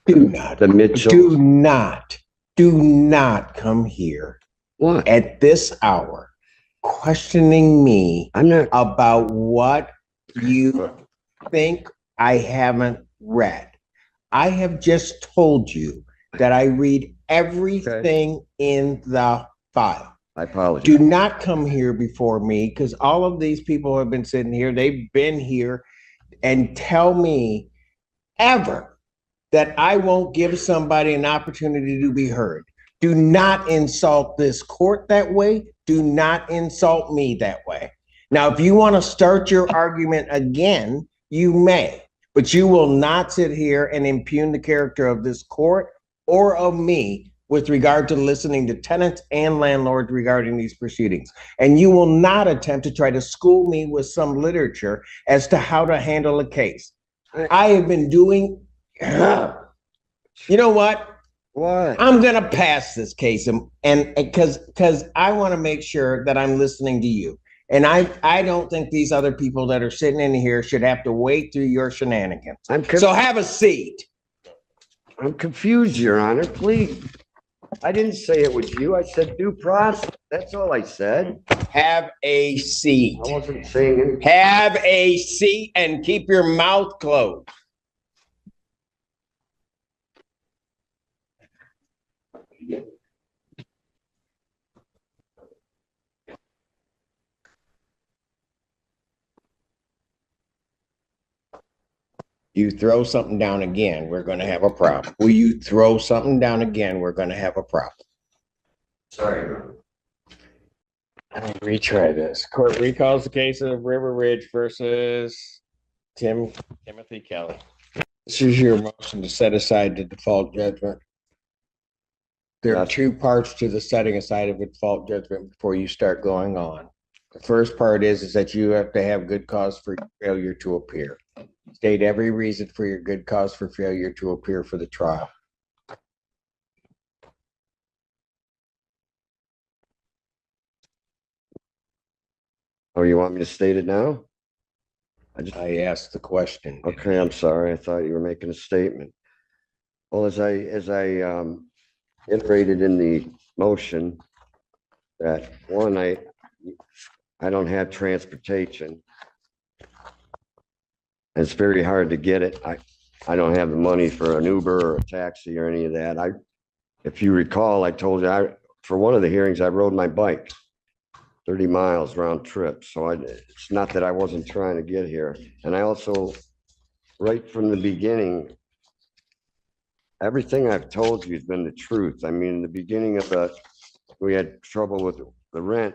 Do not. The Mitchell. Do not come here. What? At this hour, questioning me. I'm not about what you think I haven't read. I have just told you that I read everything in the file. I apologize. Do not come here before me, because all of these people have been sitting here, they've been here, and tell me ever that I won't give somebody an opportunity to be heard. Do not insult this court that way. Do not insult me that way. Now, if you want to start your argument again, you may, but you will not sit here and impugn the character of this court or of me with regard to listening to tenants and landlords regarding these proceedings. And you will not attempt to try to school me with some literature as to how to handle a case. I have been doing, you know what? What? I'm gonna pass this case and because I want to make sure that I'm listening to you. And I don't think these other people that are sitting in here should have to wait through your shenanigans. So have a seat. I'm confused, Your Honor, please. I didn't say it was you. I said due process. That's all I said. Have a seat. I wasn't saying anything. Have a seat and keep your mouth closed. You throw something down again, we're gonna have a problem. Will you throw something down again, we're gonna have a problem. Sorry. Retry this. Court recalls the case of River Ridge versus Timothy Kelly. This is your motion to set aside the default judgment. There are two parts to the setting aside of a default judgment before you start going on. The first part is that you have to have good cause for failure to appear. State every reason for your good cause for failure to appear for the trial. Oh, you want me to state it now? I asked the question. Okay, I'm sorry. I thought you were making a statement. Well, as I iterated in the motion, that one, I don't have transportation. It's very hard to get it. I don't have the money for an Uber or a taxi or any of that. If you recall, I told you, for one of the hearings, I rode my bike 30 miles round trip. So it's not that I wasn't trying to get here. And I also, right from the beginning, everything I've told you has been the truth. I mean, in the beginning of we had trouble with the rent.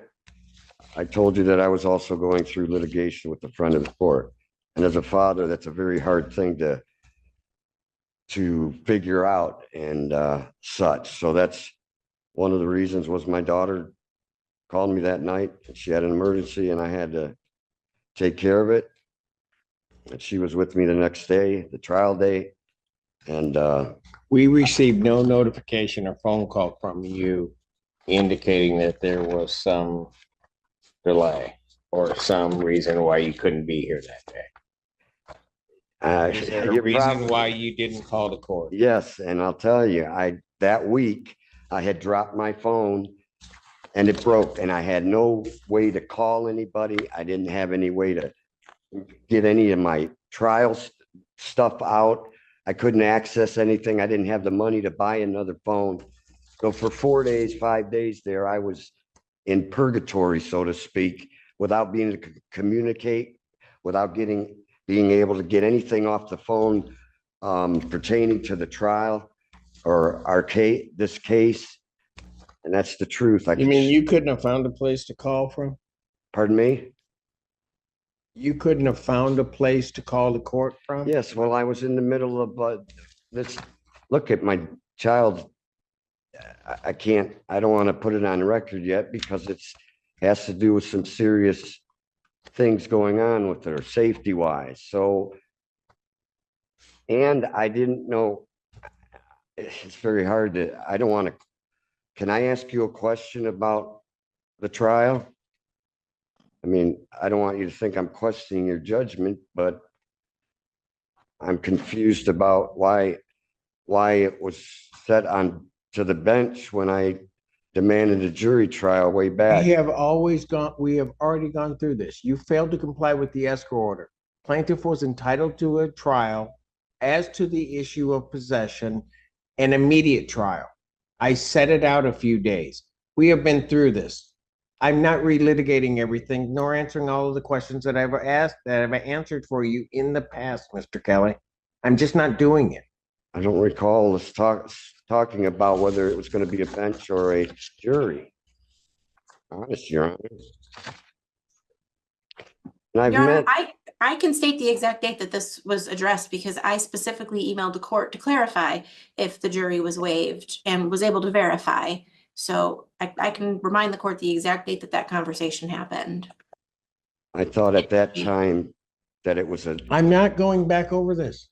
I told you that I was also going through litigation with a friend of the court. And as a father, that's a very hard thing to figure out and such. So that's one of the reasons was my daughter called me that night. She had an emergency and I had to take care of it. And she was with me the next day, the trial day. And we received no notification or phone call from you indicating that there was some delay or some reason why you couldn't be here that day. Is there a reason why you didn't call the court? Yes, and I'll tell you, that week I had dropped my phone and it broke and I had no way to call anybody. I didn't have any way to get any of my trial stuff out. I couldn't access anything. I didn't have the money to buy another phone. So for 4 days, 5 days there, I was in purgatory, so to speak, without being able to communicate, without being able to get anything off the phone pertaining to the trial or this case. And that's the truth. You mean you couldn't have found a place to call from? Pardon me? You couldn't have found a place to call the court from? Yes, well, I was in the middle of this. Look at my child. I don't want to put it on record yet because it has to do with some serious things going on with her safety wise. So, and I didn't know, it's very hard I don't want to, can I ask you a question about the trial? I mean, I don't want you to think I'm questioning your judgment, but I'm confused about why it was set on to the bench when I demanded a jury trial way back. We have already gone through this. You failed to comply with the escrow order. Plaintiff was entitled to a trial as to the issue of possession, an immediate trial. I set it out a few days. We have been through this. I'm not relitigating everything, nor answering all of the questions that I've answered for you in the past, Mr. Kelly. I'm just not doing it. I don't recall us talking about whether it was going to be a bench or a jury. Honest, Your Honor. And I've Your Honor, met. I can state the exact date that this was addressed because I specifically emailed the court to clarify if the jury was waived and was able to verify. So I can remind the court the exact date that conversation happened. I thought at that time that it was I'm not going back over this.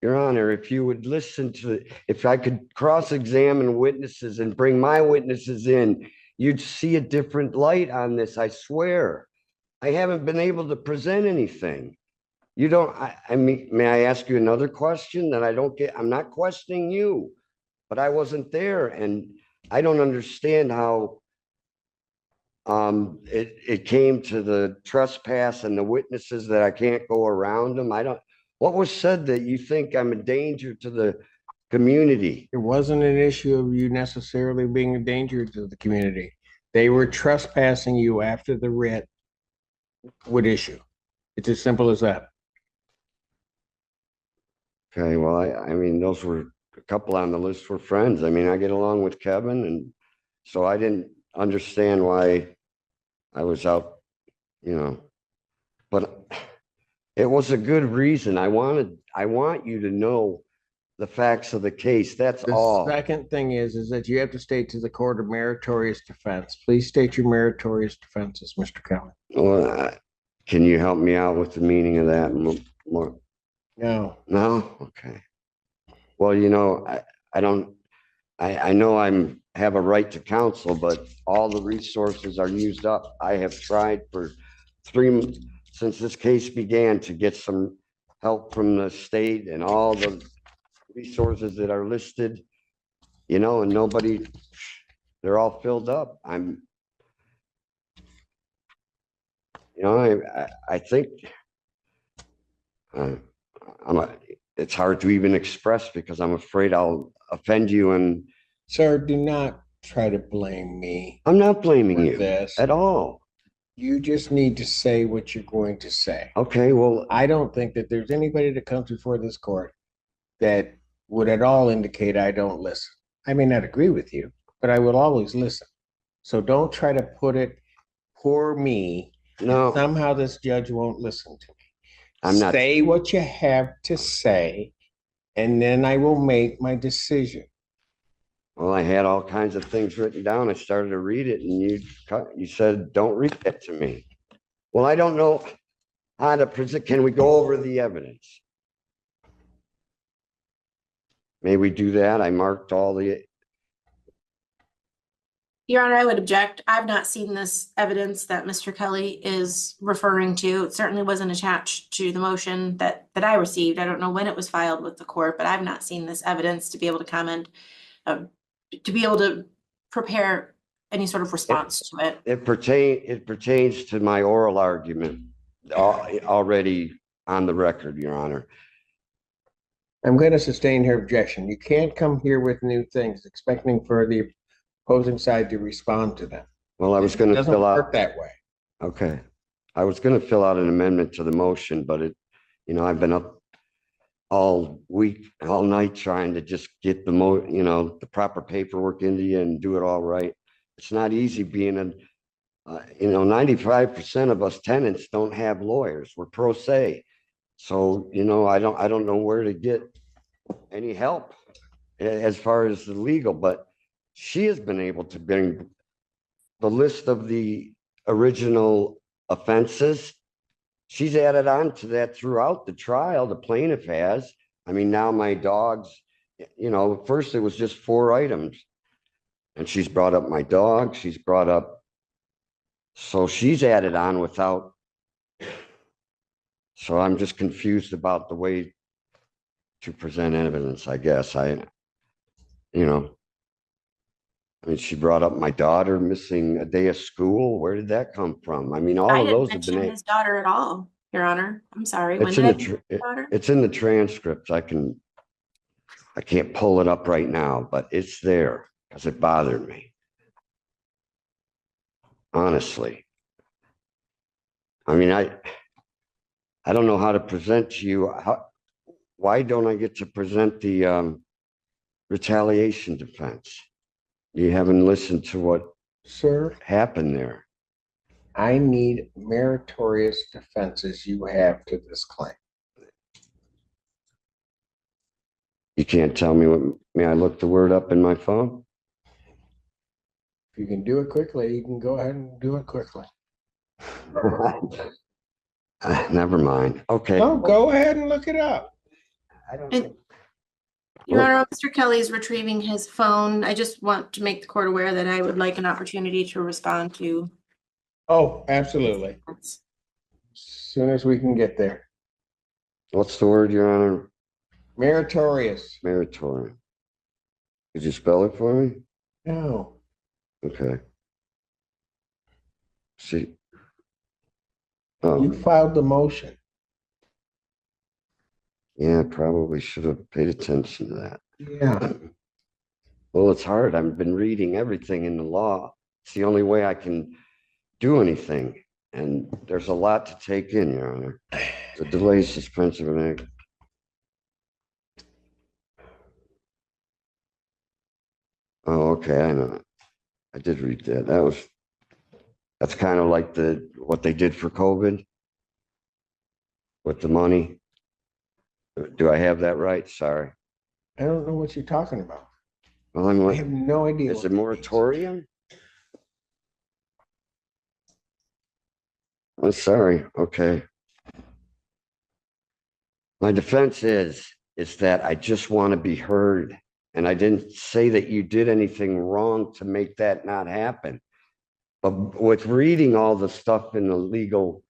Your Honor, if you would listen to, if I could cross-examine witnesses and bring my witnesses in, you'd see a different light on this, I swear. I haven't been able to present anything. You don't, I mean, may I ask you another question that I don't get? I'm not questioning you, but I wasn't there and I don't understand how it came to the trespass and the witnesses that I can't go around them. What was said that you think I'm a danger to the community? It wasn't an issue of you necessarily being a danger to the community. They were trespassing you after the writ would issue. It's as simple as that. Okay, well, I mean, those were a couple on the list were friends. I mean, I get along with Kevin and so I didn't understand why I was out, but it was a good reason. I want you to know the facts of the case. That's all. The second thing is that you have to state to the court a meritorious defense. Please state your meritorious defenses, Mr. Kelly. Well, can you help me out with the meaning of that more? No. No? Okay. Well, I know have a right to counsel, but all the resources are used up. I have tried for since this case began to get some help from the state and all the resources that are listed, and nobody, they're all filled up. I think it's hard to even express because I'm afraid I'll offend you. And sir, do not try to blame me. I'm not blaming you this at all. You just need to say what you're going to say. Okay, well, I don't think that there's anybody that comes before this court that would at all indicate I don't listen. I may not agree with you, but I will always listen. So don't try to put it, poor me. No. Somehow this judge won't listen to me. I'm not. Say what you have to say, and then I will make my decision. Well, I had all kinds of things written down. I started to read it and you said, don't read that to me. Well, I don't know how to present. Can we go over the evidence? May we do that? I marked all the. Your Honor, I would object. I've not seen this evidence that Mr. Kelly is referring to. It certainly wasn't attached to the motion that I received. I don't know when it was filed with the court, but I've not seen this evidence to be able to comment, to be able to prepare any sort of response to it. It pertains to my oral argument already on the record, Your Honor. I'm going to sustain her objection. You can't come here with new things expecting for the opposing side to respond to them. Well, I was going to fill out. It doesn't work that way. Okay. I was going to fill out an amendment to the motion, but I've been up all week, all night trying to just get the proper paperwork into you and do it all right. It's not easy being 95% of us tenants don't have lawyers. We're pro se. So, I don't know where to get any help as far as the legal, but she has been able to bring the list of the original offenses. She's added on to that throughout the trial. The plaintiff has. I mean, now my dogs, first it was just 4 items. And she's brought up my dog. So she's added on without. So I'm just confused about the way to present evidence, I guess. She brought up my daughter missing a day of school. Where did that come from? I mean, all of those have been. I didn't mention his daughter at all, Your Honor. I'm sorry. It's in the transcripts. I can't pull it up right now, but it's there because it bothered me. Honestly. I mean, I don't know how to present to you. Why don't I get to present the retaliation defense? You haven't listened to what happened there. I need meritorious defenses you have to this claim. You can't tell me what, may I look the word up in my phone? If you can do it quickly, you can go ahead and do it quickly. Never mind. Okay. No, go ahead and look it up. I don't. And- Your Honor, Mr. Kelly is retrieving his phone. I just want to make the court aware that I would like an opportunity to respond to. Oh, absolutely. Soon as we can get there. What's the word, Your Honor? Meritorious. Meritorious. Could you spell it for me? No. Okay. See. You Oh, filed the motion. yeah, I probably should have paid attention to that. Yeah. Well, it's hard. I've been reading everything in the law. It's the only way I can do anything. And there's a lot to take in, Your Honor. The delay, suspension of an act. Oh, okay, I know. I did read that. That's kind of like what they did for COVID with the money. Do I have that right? Sorry. I don't know what you're talking about. Well, I'm I have no idea. is what it that means. moratorium? I'm sorry. Okay. My defense is that I just want to be heard. And I didn't say that you did anything wrong to make that not happen. But with reading all the stuff in the legal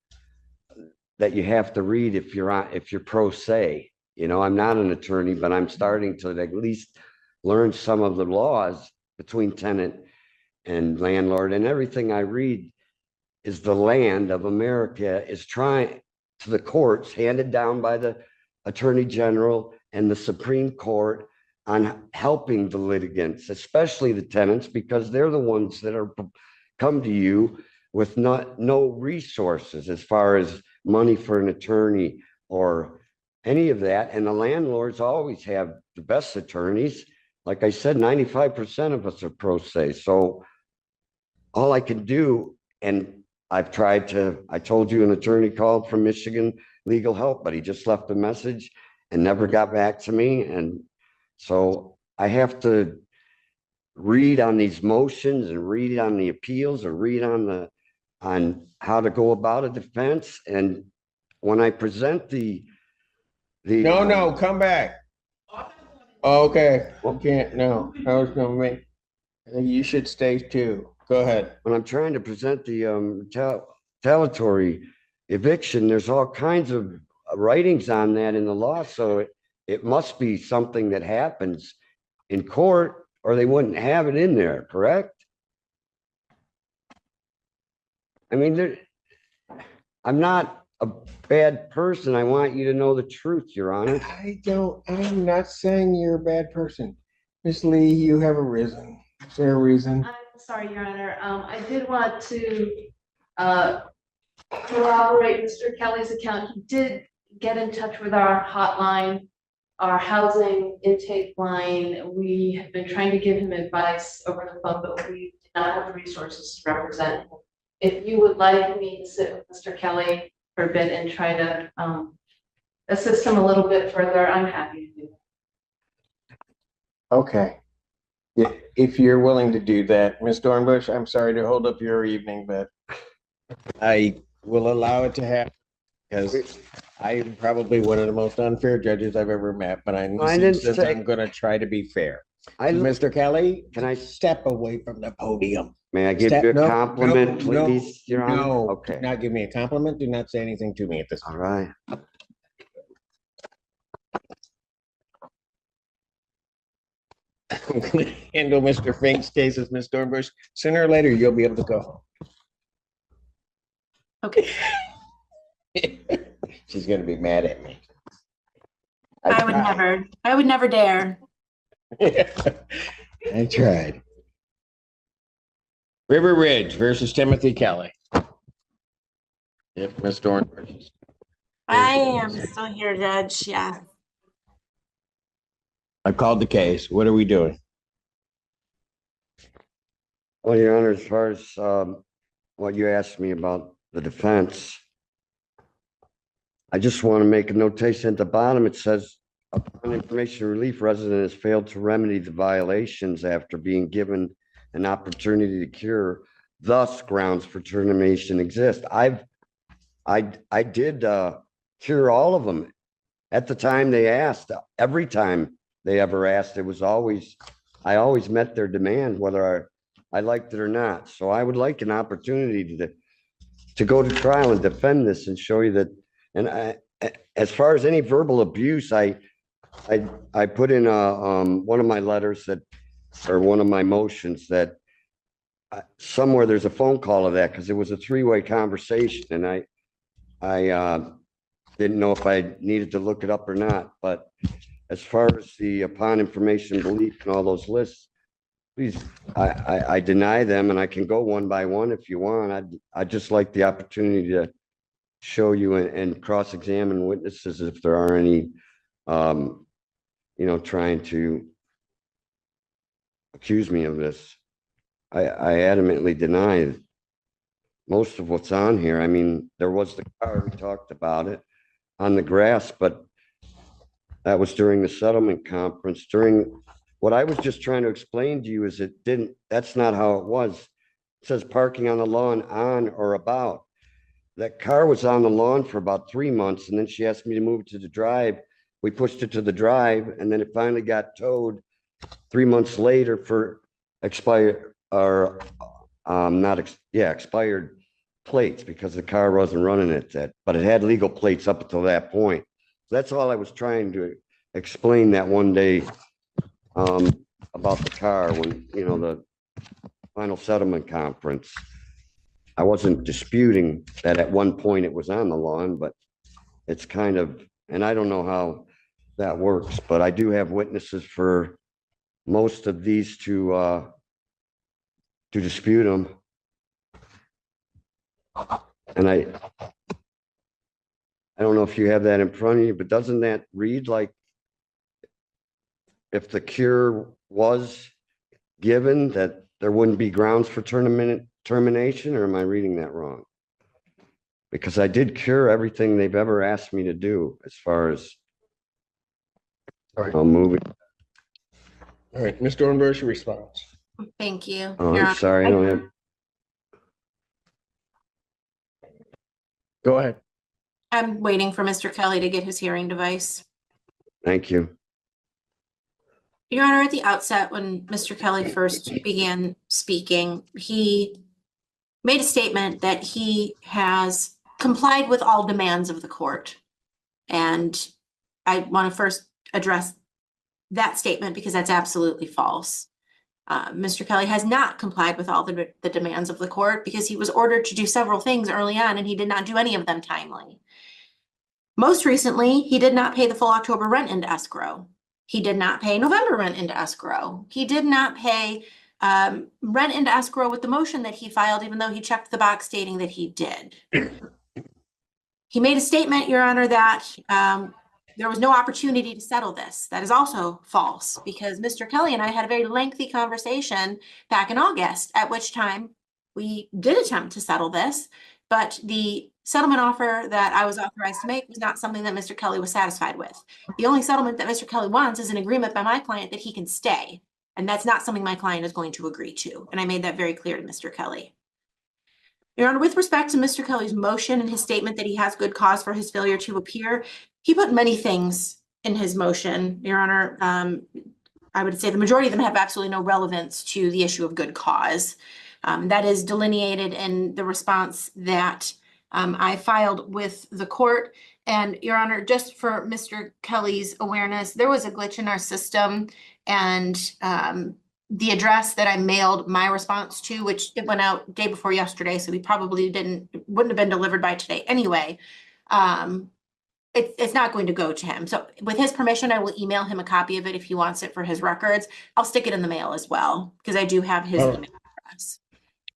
that you have to read if you're pro se, I'm not an attorney, but I'm starting to at least learn some of the laws between tenant and landlord, and everything I read is the land of America is trying to the courts handed down by the Attorney General and the Supreme Court on helping the litigants, especially the tenants, because they're the ones that are come to you with no resources as far as money for an attorney or any of that. And the landlords always have the best attorneys. Like I said, 95% of us are pro se. So all I can do, and I told you an attorney called from Michigan Legal Help, but he just left a message and never got back to me. And so I have to read on these motions and read on the appeals or read on how to go about a defense. And when I present No, come back. Okay, can't, no, I was gonna make, I think you should stay too. Go ahead. when I'm trying to present the retaliatory eviction, there's all kinds of writings on that in the law. So it must be something that happens in court or they wouldn't have it in there, correct? I mean, I'm not a bad person. I want you to know the truth, Your Honor. I'm not saying you're a bad person. Miss Lee, you have a reason. Is there a reason? I'm sorry, Your Honor. I did want to corroborate Mr. Kelly's account. He did get in touch with our hotline, our housing intake line. We have been trying to give him advice over the phone, but we did not have the resources to represent him. If you would like me to sit with Mr. Kelly for a bit and try to assist him a little bit further, I'm happy to do that. Okay. If you're willing to do that, Ms. Dornbush, I'm sorry to hold up your evening, but I will allow it to happen because I'm probably one of the most unfair judges I've ever met, but I'm gonna try to be fair. Mr. Kelly, can I step away from the podium? May I give you a compliment, please, Your Honor? No, Okay. do not give me a compliment. Do not say anything to me at this time. All right. I'm going to handle Mr. Fink's case as Ms. Dornbush. Sooner or later, you'll be able to go home. Okay. She's going to be mad at me. I would never dare. I tried. River Ridge versus Timothy Kelly. If Ms. Dornbush. I am still here, Judge. Yeah. I called the case. What are we doing? Well, Your Honor, as far as what you asked me about the defense, I just want to make a notation at the bottom. It says, upon information relief, resident has failed to remedy the violations after being given an opportunity to cure. Thus, grounds for termination exist. I did cure all of them at the time they asked, every time they ever asked, it was always, I always met their demand, whether I liked it or not. So I would like an opportunity to go to trial and defend this and show you that. And as far as any verbal abuse, I put in one of my letters that, or one of my motions that somewhere there's a phone call of that, because it was a three-way conversation, and I didn't know if I needed to look it up or not. But as far as the upon information belief and all those lists, please, I deny them, and I can go one by one if you want. I'd just like the opportunity to show you and cross-examine witnesses if there are any, trying to accuse me of this. I adamantly deny most of what's on here. I mean, there was the car, we talked about it, on the grass, but that was during the settlement conference. During what I was just trying to explain to you is that's not how it was. It says parking on the lawn on or about. That car was on the lawn for about 3 months, and then she asked me to move it to the drive. We pushed it to the drive, and then it finally got towed 3 months later for expired plates, because the car wasn't running at that, but it had legal plates up until that point. That's all I was trying to explain that one day about the car when, the final settlement conference. I wasn't disputing that at one point it was on the lawn, but it's kind of, and I don't know how that works, but I do have witnesses for most of these to dispute them. And I don't know if you have that in front of you, but doesn't that read like if the cure was given, that there wouldn't be grounds for termination, or am I reading that wrong? Because I did cure everything they've ever asked me to do as far as moving. All right, Ms. Dornberg, your response. Thank you. Oh, Your I'm Honor. sorry, I don't have. Go ahead. I'm waiting for Mr. Kelly to get his hearing device. Thank you. Your Honor, at the outset, when Mr. Kelly first began speaking, he made a statement that he has complied with all demands of the court. And I want to first address that statement because that's absolutely false. Mr. Kelly has not complied with all the demands of the court because he was ordered to do several things early on and he did not do any of them timely. Most recently, he did not pay the full October rent into escrow. He did not pay November rent into escrow. He did not pay rent into escrow with the motion that he filed, even though he checked the box stating that he did. He made a statement, Your Honor, that there was no opportunity to settle this. That is also false because Mr. Kelly and I had a very lengthy conversation back in August, at which time we did attempt to settle this, but the settlement offer that I was authorized to make was not something that Mr. Kelly was satisfied with. The only settlement that Mr. Kelly wants is an agreement by my client that he can stay. And that's not something my client is going to agree to. And I made that very clear to Mr. Kelly. Your Honor, with respect to Mr. Kelly's motion and his statement that he has good cause for his failure to appear, he put many things in his motion, Your Honor. I would say the majority of them have absolutely no relevance to the issue of good cause. That is delineated in the response that I filed with the court. And Your Honor, just for Mr. Kelly's awareness, there was a glitch in our system and the address that I mailed my response to, which it went out day before yesterday, so we probably wouldn't have been delivered by today anyway. It's not going to go to him. So with his permission, I will email him a copy of it if he wants it for his records. I'll stick it in the mail as well, because I do have his email address.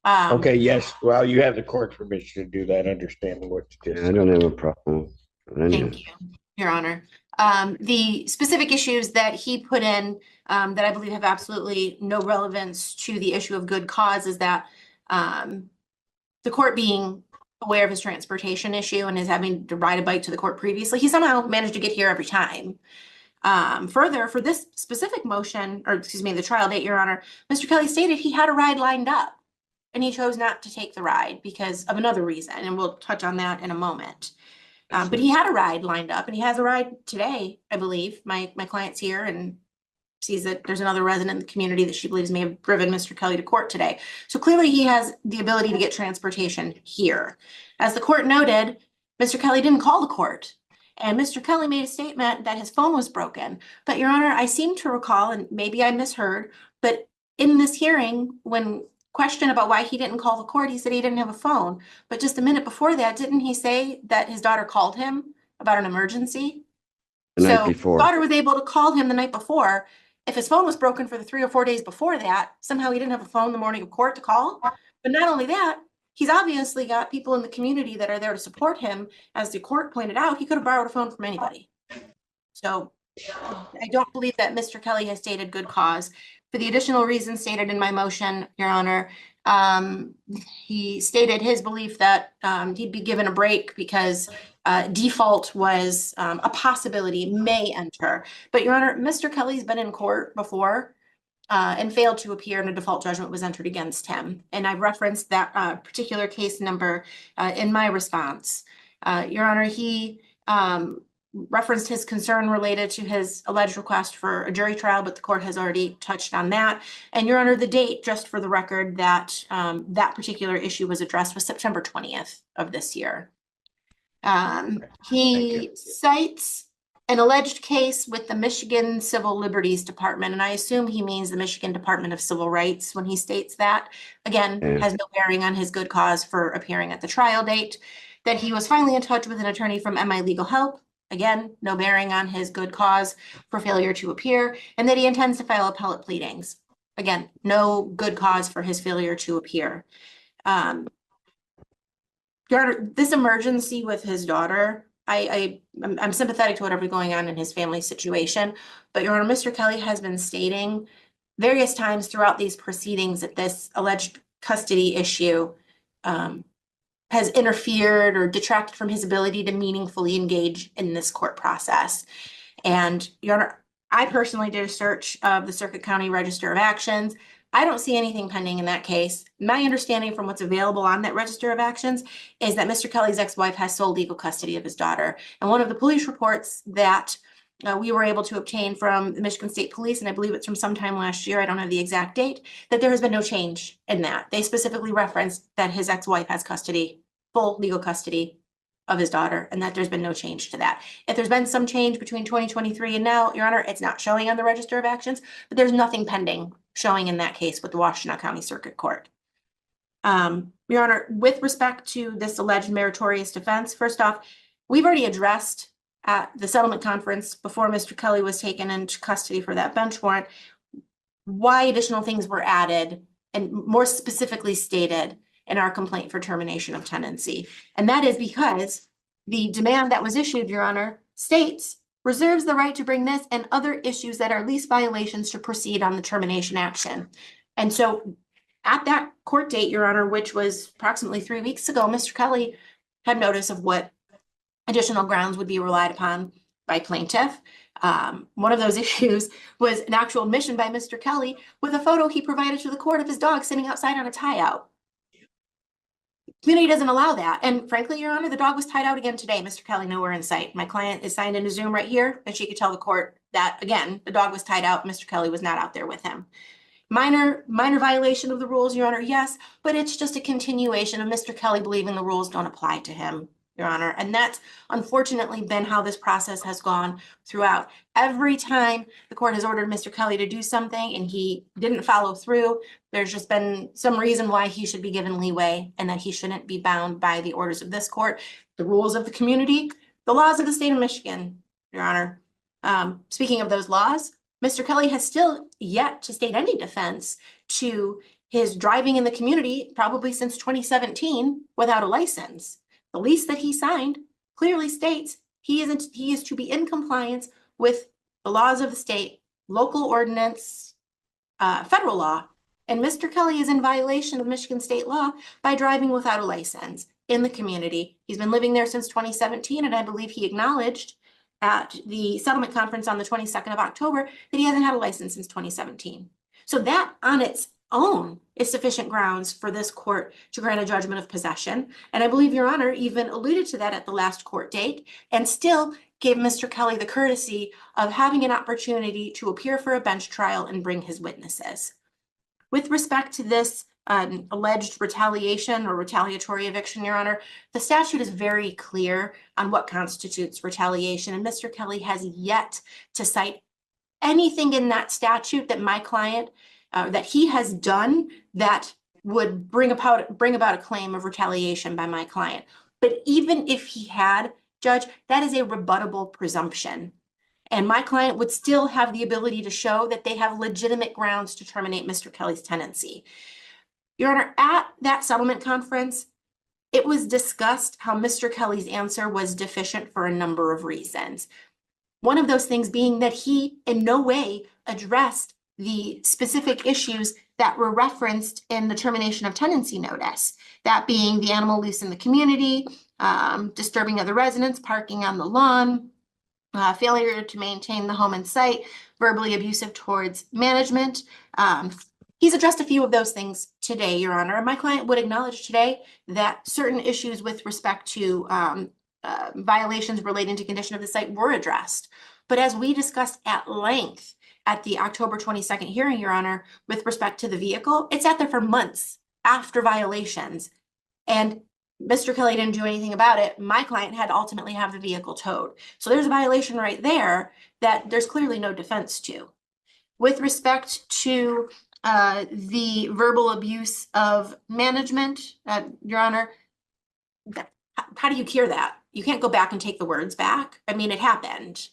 Okay, yes. Well, you have the court's permission to do that, understanding what you just I don't have a problem. Thank you, Your Honor. The specific issues that he put in that I believe have absolutely no relevance to the issue of good cause is that the court being aware of his transportation issue and is having to ride a bike to the court previously, he somehow managed to get here every time. Further, for this specific motion, or excuse me, the trial date, Your Honor, Mr. Kelly stated he had a ride lined up and he chose not to take the ride because of another reason, and we'll touch on that in a moment. But he had a ride lined up and he has a ride today, I believe. My client's here and sees that there's another resident in the community that she believes may have driven Mr. Kelly to court today. So clearly he has the ability to get transportation here. As the court noted, Mr. Kelly didn't call the court. And Mr. Kelly made a statement that his phone was broken. But Your Honor, I seem to recall, and maybe I misheard, but in this hearing, when questioned about why he didn't call the court, he said he didn't have a phone. But just a minute before that, didn't he say that his daughter called him about an emergency? The night So before. daughter was able to call him the night before. If his phone was broken for the 3 or 4 days before that, somehow he didn't have a phone the morning of court to call. But not only that, he's obviously got people in the community that are there to support him. As the court pointed out, he could have borrowed a phone from anybody. So I don't believe that Mr. Kelly has stated good cause. For the additional reasons stated in my motion, Your Honor, he stated his belief that he'd be given a break because default was a possibility, may enter. But Your Honor, Mr. Kelly's been in court before and failed to appear and a default judgment was entered against him. And I referenced that particular case number in my response. Your Honor, he referenced his concern related to his alleged request for a jury trial, but the court has already touched on that. And Your Honor, the date, just for the record, that that particular issue was addressed was September 20th of this year. He cites an alleged case with the Michigan Civil Liberties Department, and I assume he means the Michigan Department of Civil Rights when he states that. Again, has no bearing on his good cause for appearing at the trial date. That he was finally in touch with an attorney from MI Legal Help. Again, no bearing on his good cause for failure to appear, and that he intends to file appellate pleadings. Again, no good cause for his failure to appear. Your Honor, this emergency with his daughter, I'm sympathetic to whatever's going on in his family situation, but Your Honor, Mr. Kelly has been stating various times throughout these proceedings that this alleged custody issue has interfered or detracted from his ability to meaningfully engage in this court process. And Your Honor, I personally did a search of the Circuit County Register of Actions. I don't see anything pending in that case. My understanding from what's available on that Register of Actions is that Mr. Kelly's ex-wife has sole legal custody of his daughter. And one of the police reports that we were able to obtain from the Michigan State Police, and I believe it's from sometime last year, I don't have the exact date, that there has been no change in that. They specifically referenced that his ex-wife has custody, full legal custody of his daughter, and that there's been no change to that. If there's been some change between 2023 and now, Your Honor, it's not showing on the Register of Actions, but there's nothing pending showing in that case with the Washtenaw County Circuit Court. Your Honor, with respect to this alleged meritorious defense, first off, we've already addressed at the settlement conference before Mr. Kelly was taken into custody for that bench warrant, why additional things were added and more specifically stated in our complaint for termination of tenancy. And that is because the demand that was issued, Your Honor, states reserves the right to bring this and other issues that are lease violations to proceed on the termination action. And so at that court date, Your Honor, which was approximately 3 weeks ago, Mr. Kelly had notice of what additional grounds would be relied upon by plaintiff. One of those issues was an actual admission by Mr. Kelly with a photo he provided to the court of his dog sitting outside on a tie out. Community doesn't allow that. And frankly, Your Honor, the dog was tied out again today. Mr. Kelly nowhere in sight. My client is signed into Zoom right here, and she could tell the court that, again, the dog was tied out. Mr. Kelly was not out there with him. Minor violation of the rules, Your Honor, yes, but it's just a continuation of Mr. Kelly believing the rules don't apply to him, Your Honor. And that's unfortunately been how this process has gone throughout. Every time the court has ordered Mr. Kelly to do something and he didn't follow through, there's just been some reason why he should be given leeway and that he shouldn't be bound by the orders of this court, the rules of the community, the laws of the state of Michigan, Your Honor. Speaking of those laws, Mr. Kelly has still yet to state any defense to his driving in the community, probably since 2017, without a license. The lease that he signed clearly states he is to be in compliance with the laws of the state, local ordinance, federal law. And Mr. Kelly is in violation of Michigan state law by driving without a license in the community. He's been living there since 2017, and I believe he acknowledged at the settlement conference on the 22nd of October that he hasn't had a license since 2017. So that on its own is sufficient grounds for this court to grant a judgment of possession. And I believe Your Honor even alluded to that at the last court date and still gave Mr. Kelly the courtesy of having an opportunity to appear for a bench trial and bring his witnesses. With respect to this alleged retaliation or retaliatory eviction, Your Honor, the statute is very clear on what constitutes retaliation, and Mr. Kelly has yet to cite anything in that statute that my client, that he has done that would bring about a claim of retaliation by my client. But even if he had, Judge, that is a rebuttable presumption. And my client would still have the ability to show that they have legitimate grounds to terminate Mr. Kelly's tenancy. Your Honor, at that settlement conference, it was discussed how Mr. Kelly's answer was deficient for a number of reasons. One of those things being that he in no way addressed the specific issues that were referenced in the termination of tenancy notice, that being the animal loose in the community, disturbing other residents, parking on the lawn, failure to maintain the home and site, verbally abusive towards management. He's addressed a few of those things today, Your Honor. My client would acknowledge today that certain issues with respect to violations relating to condition of the site were addressed. But as we discussed at length at the October 22nd hearing, Your Honor, with respect to the vehicle, it sat there for months after violations. And Mr. Kelly didn't do anything about it. My client had to ultimately have the vehicle towed. So there's a violation right there that there's clearly no defense to. With respect to the verbal abuse of management, Your Honor, how do you cure that? You can't go back and take the words back. I mean, it happened.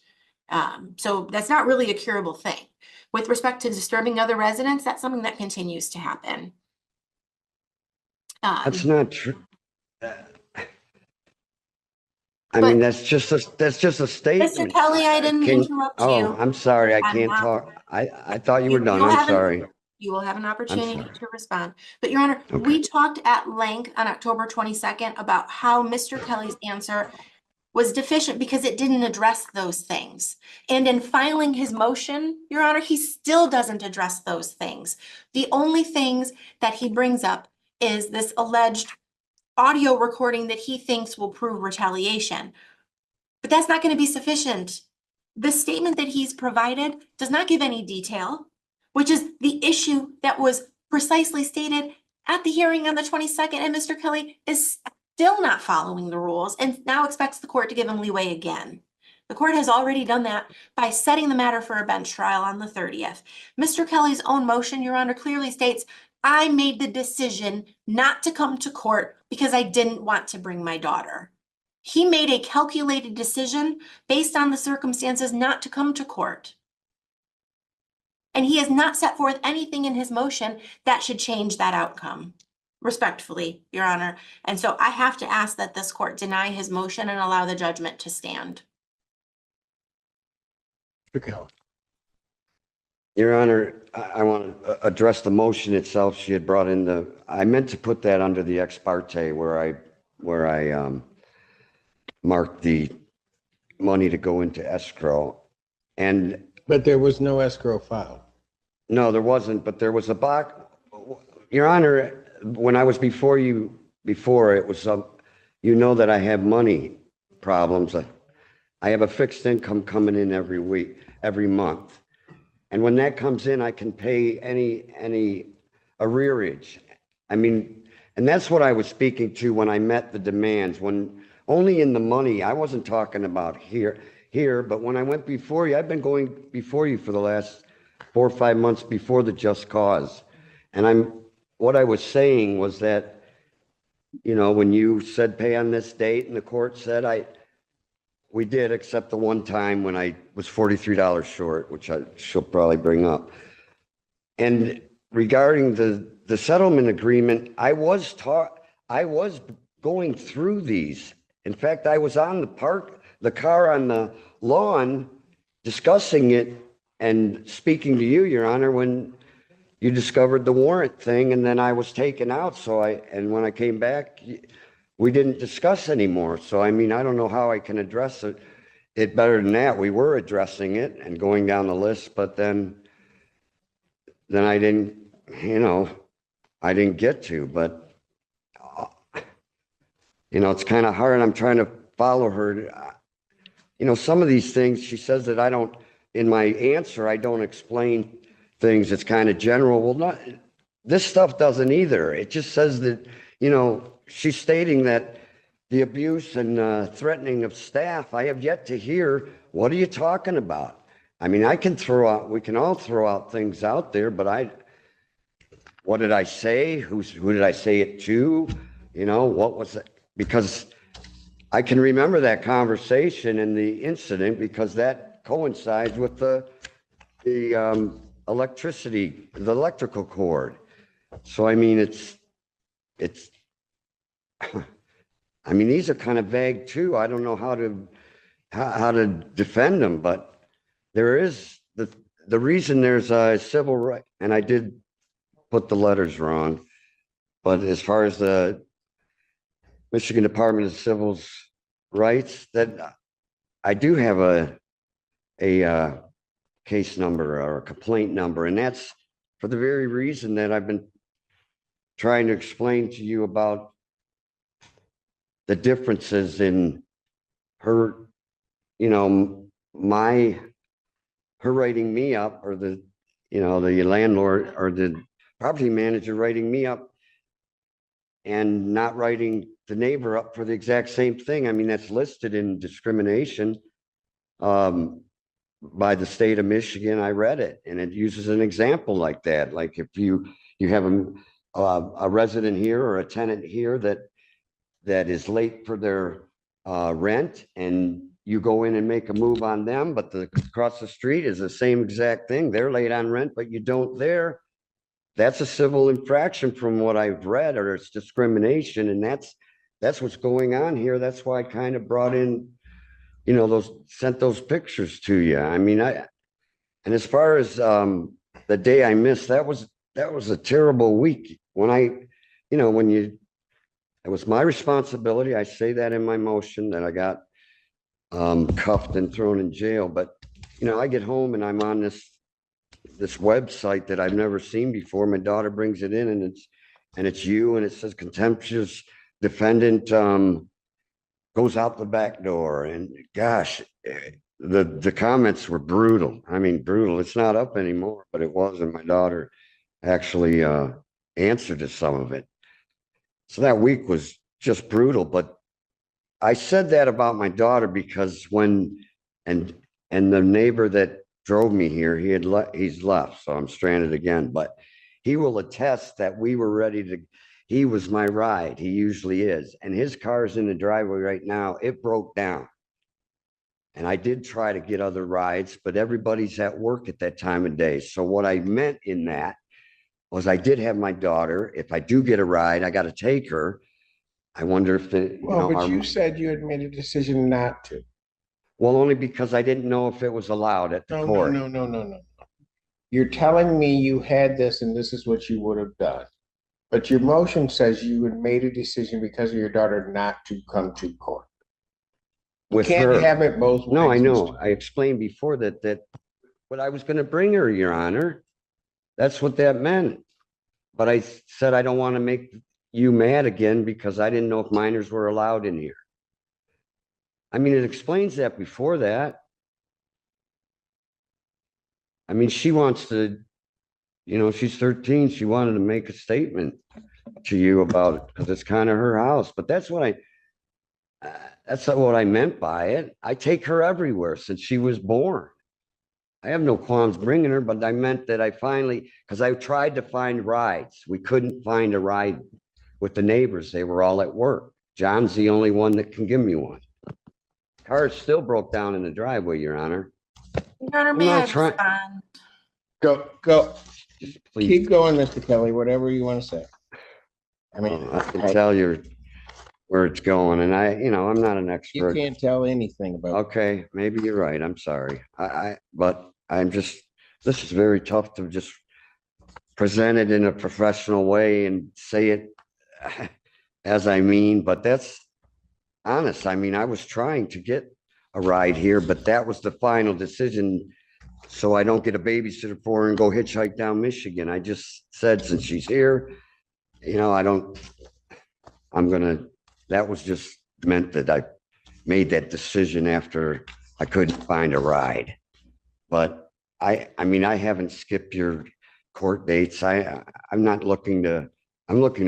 So that's not really a curable thing. With respect to disturbing other residents, that's something that continues to happen. That's not true. I mean, that's just a statement. Mr. Kelly, I didn't interrupt you. Oh, I'm sorry. I I'm can't not- talk. I thought you were done. You'll I'm have an- sorry. You will have an opportunity sorry. to respond. But Your Honor, we talked at length on October 22nd about how Mr. Kelly's answer was deficient because it didn't address those things. And in filing his motion, Your Honor, he still doesn't address those things. The only things that he brings up is this alleged audio recording that he thinks will prove retaliation. But that's not going to be sufficient. The statement that he's provided does not give any detail, which is the issue that was precisely stated at the hearing on the 22nd, and Mr. Kelly is still not following the rules and now expects the court to give him leeway again. The court has already done that by setting the matter for a bench trial on the 30th. Mr. Kelly's own motion, Your Honor, clearly states, I made the decision not to come to court because I didn't want to bring my daughter. He made a calculated decision based on the circumstances not to come to court. And he has not set forth anything in his motion that should change that outcome. Respectfully, Your Honor. And so I have to ask that this court deny his motion and allow the judgment to stand. Your Honor, I want to address the motion itself. She had brought in I meant to put that under the ex parte where I marked the money to go into escrow. But there was no escrow filed. No, there wasn't, but there was a box. Your Honor, when I was before you, it was, you know that I have money problems. I have a fixed income coming in every month. And when that comes in, I can pay any arrearage. I mean, and that's what I was speaking to when I met the demands, when only in the money, I wasn't talking about here, but when I went before you, I've been going before you for the last 4 or 5 months before the just cause. And what I was saying was that, you know, when you said pay on this date and the court said we did, except the one time when I was $43 short, which she'll probably bring up. And regarding the settlement agreement, I was going through these. In fact, I was on the car on the lawn discussing it and speaking to you, Your Honor, when you discovered the warrant thing, and then I was taken out. And when I came back, we didn't discuss anymore. So, I mean, I don't know how I can address it better than that. We were addressing it and going down the list, but then I didn't, you know, I didn't get to, but you know, it's kind of hard. I'm trying to follow her. You know, some of these things, she says that I don't, in my answer, I don't explain things. It's kind of general. Well, not, this stuff doesn't either. It just says that, you know, she's stating that the abuse and threatening of staff, I have yet to hear, what are you talking about? I mean, I can throw out, we can all throw out things out there, but what did I say? Who did I say it to? You know, what was it? Because I can remember that conversation and the incident because that coincides with the electricity, the electrical cord. So, I mean, I mean, these are kind of vague too. I don't know how to defend them, but there is the reason there's a civil right, and I did put the letters wrong, but as far as the Michigan Department of Civil Rights, that I do have a case number or a complaint number, and that's for the very reason that I've been trying to explain to you about the differences in her, you know, her writing me up, or the landlord or the property manager writing me up and not writing the neighbor up for the exact same thing. I mean, that's listed in discrimination by the state of Michigan. I read it, and it uses an example like that. Like if you have a resident here or a tenant here that is late for their rent, and you go in and make a move on them, but across the street is the same exact thing. They're late on rent, but you don't there. That's a civil infraction from what I've read, or it's discrimination. And that's what's going on here. That's why I kind of brought in, you know, sent those pictures to you. I mean, and as far as the day I missed, that was a terrible week when it was my responsibility. I say that in my motion that I got cuffed and thrown in jail. But, you know, I get home and I'm on this website that I've never seen before. My daughter brings it in, and it's you, and it says contemptuous defendant goes out the back door. And gosh, the comments were brutal. I mean, brutal. It's not up anymore, but it was, and my daughter actually answered to some of it. So that week was just brutal. But I said that about my daughter because and the neighbor that drove me here, he's left, so I'm stranded again. But he will attest that we were ready to. He was my ride. He usually is, and his car's in the driveway right now. It broke down, and I did try to get other rides, but everybody's at work at that time of day. So what I meant in that was I did have my daughter. If I do get a ride, I got to take her. I wonder if but you said you had made a decision not to. Well, only because I didn't know if it was allowed at the court. No. You're telling me you had this and this is what you would have done. But your motion says you had made a decision because of your daughter not to come to court. You can't have it both ways. No, I know. I explained before that but I was going to bring her, Your Honor. That's what that meant. But I said I don't want to make you mad again because I didn't know if minors were allowed in here. I mean, it explains that before that. I mean, she wants to, you know, she's 13. She wanted to make a statement to you about it because it's kind of her house. But that's not what I meant by it. I take her everywhere since she was born. I have no qualms bringing her, but I meant that because I tried to find rides. We couldn't find a ride with the neighbors. They were all at work. John's the only one that can give me one. Car still broke down in the driveway, Your Honor. Your Honor, may I respond? Go. Please. Keep going, Mr. Kelly, whatever you want to say. I mean, I can tell you where it's going, and I'm not an expert. You can't tell anything about it. Okay, maybe you're right. I'm sorry. But this is very tough to just present it in a professional way and say it as I mean, but that's honest. I mean, I was trying to get a ride here, but that was the final decision so I don't get a babysitter for her and go hitchhike down Michigan. I just said, since she's here, that was just meant that I made that decision after I couldn't find a ride. But I mean, I haven't skipped your court dates. I'm looking to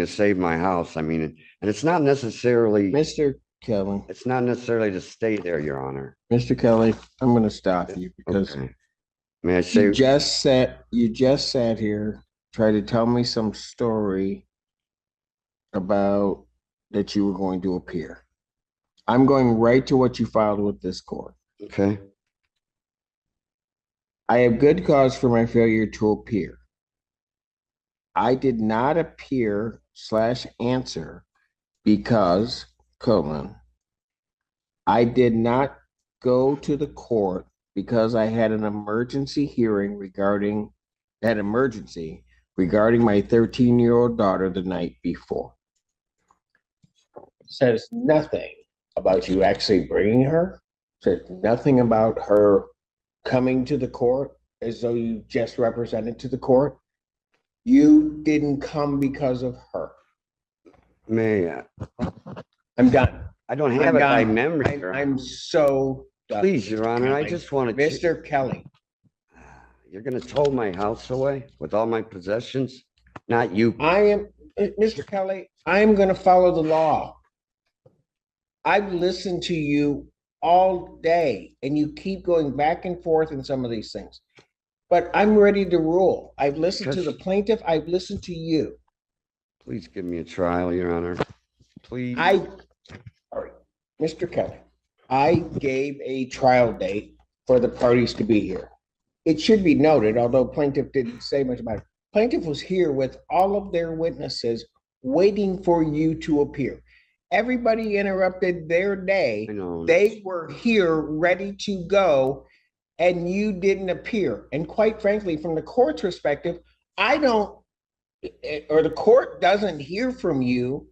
save my house. I mean, and it's not necessarily, Mr. Kelly, it's not necessarily to stay there, Your Honor. Mr. Kelly, I'm gonna stop you because Okay. May I say, you just sat here, tried to tell me some story about that you were going to appear. I'm going right to what you filed with this court. okay, I have good cause for my failure to appear. I did not appear / answer because, I did not go to the court because I had an emergency hearing regarding my 13-year-old daughter the night before. Says nothing about you actually bringing her, said nothing about her coming to the court as though you just represented to the court. You didn't come because of her. I'm done. I don't have it by memory. I'm so done. Please, Your Honor, I just wanted to. Mr. Kelly. You're gonna tow my house away with all my possessions? Not you. Mr. Kelly, I'm gonna follow the law. I've listened to you all day and you keep going back and forth in some of these things. But I'm ready to rule. I've listened to the plaintiff, I've listened to you. Please give me a trial, Your Honor. Please. Mr. Kelly, I gave a trial date for the parties to be here. It should be noted, although plaintiff didn't say much about it, plaintiff was here with all of their witnesses waiting for you to appear. Everybody interrupted their day. They were here ready to go and you didn't appear. And quite frankly, from the court's perspective, the court doesn't hear from you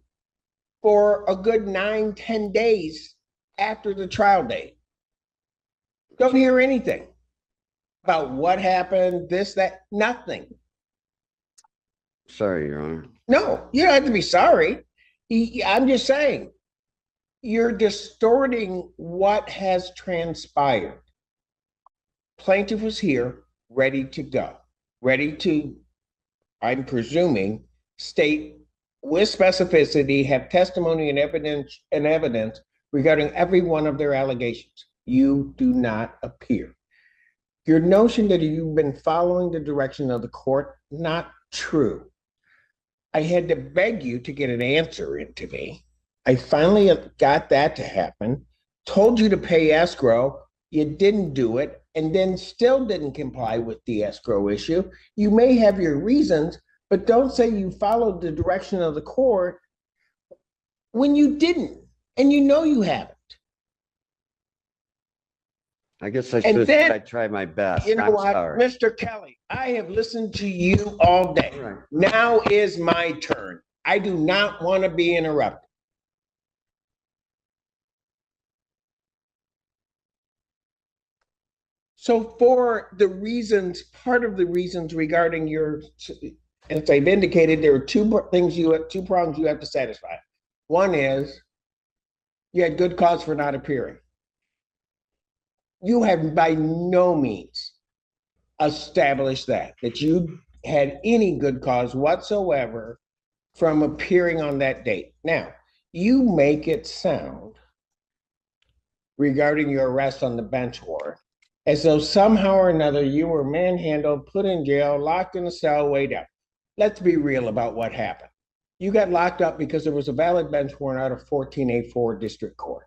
for a good 9-10 days after the trial date. Don't hear anything about what happened, this, that, nothing. Sorry, Your Honor. No, you don't have to be sorry. I'm just saying, you're distorting what has transpired. Plaintiff was here, ready to go, ready to, I'm presuming, state with specificity, have testimony and evidence regarding every one of their allegations. You do not appear. Your notion that you've been following the direction of the court, not true. I had to beg you to get an answer into me. I finally got that to happen, told you to pay escrow, you didn't do it, and then still didn't comply with the escrow issue. You may have your reasons, but don't say you followed the direction of the court when you didn't, and you know you haven't. I guess I tried my best. You know what, sorry. Mr. Kelly, I have listened to you all day. Right. Now is my turn. I do not want to be interrupted. So for the reasons, part of the reasons regarding your, as I've indicated, there are two prongs you have to satisfy. One is you had good cause for not appearing. You have by no means established that you had any good cause whatsoever from appearing on that date. Now, you make it sound regarding your arrest on the bench warrant as though somehow or another you were manhandled, put in jail, locked in a cell, way down. Let's be real about what happened. You got locked up because there was a valid bench warrant out of 14A4 district court.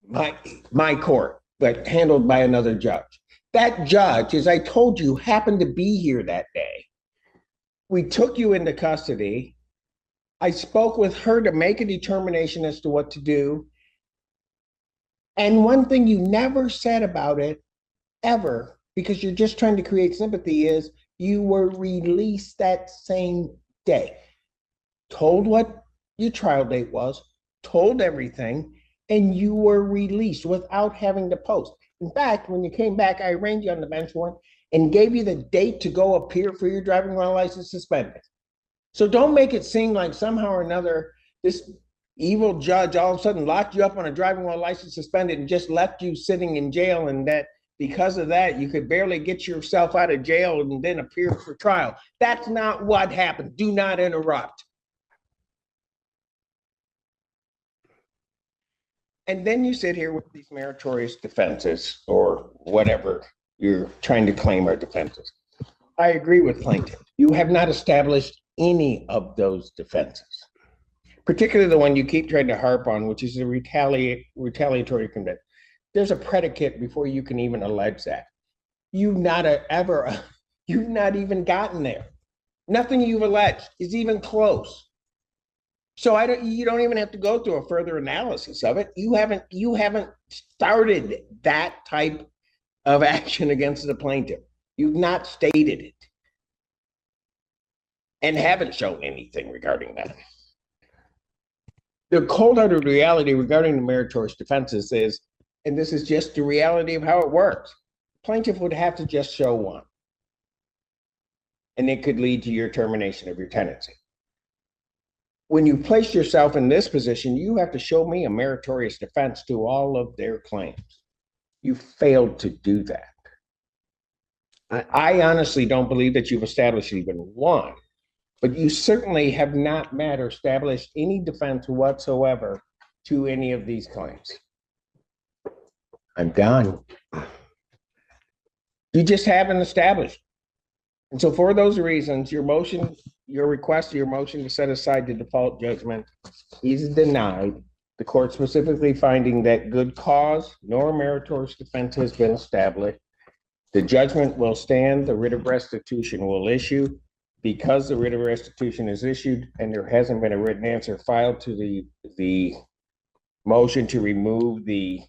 My court, but handled by another judge. That judge, as I told you, happened to be here that day. We took you into custody. I spoke with her to make a determination as to what to do. And one thing you never said about it, ever, because you're just trying to create sympathy, is you were released that same day. Told what your trial date was, told everything, and you were released without having to post. In fact, when you came back, I arraigned you on the bench warrant and gave you the date to go appear for your driving while license suspended. So don't make it seem like somehow or another, this evil judge all of a sudden locked you up on a driving while license suspended and just left you sitting in jail, and that because of that, you could barely get yourself out of jail and then appear for trial. That's not what happened. Do not interrupt. And then you sit here with these meritorious defenses or whatever you're trying to claim are defenses. I agree with plaintiff. You have not established any of those defenses, particularly the one you keep trying to harp on, which is the retaliatory conviction. There's a predicate before you can even allege that. You've not even gotten there. Nothing you've alleged is even close. So you don't even have to go through a further analysis of it. You haven't started that type of action against the plaintiff. You've not stated it and haven't shown anything regarding that. The cold-hearted reality regarding the meritorious defenses is, and this is just the reality of how it works, plaintiff would have to just show one, and it could lead to your termination of your tenancy. When you place yourself in this position, you have to show me a meritorious defense to all of their claims. You failed to do that. I honestly don't believe that you've established even one, but you certainly have not met or established any defense whatsoever to any of these claims. I'm done. You just haven't established. And so for those reasons, your motion to set aside the default judgment is denied. The court specifically finding that good cause nor meritorious defense has been established. The judgment will stand, the writ of restitution will issue. Because the writ of restitution is issued and there hasn't been a written answer filed to the motion to remove the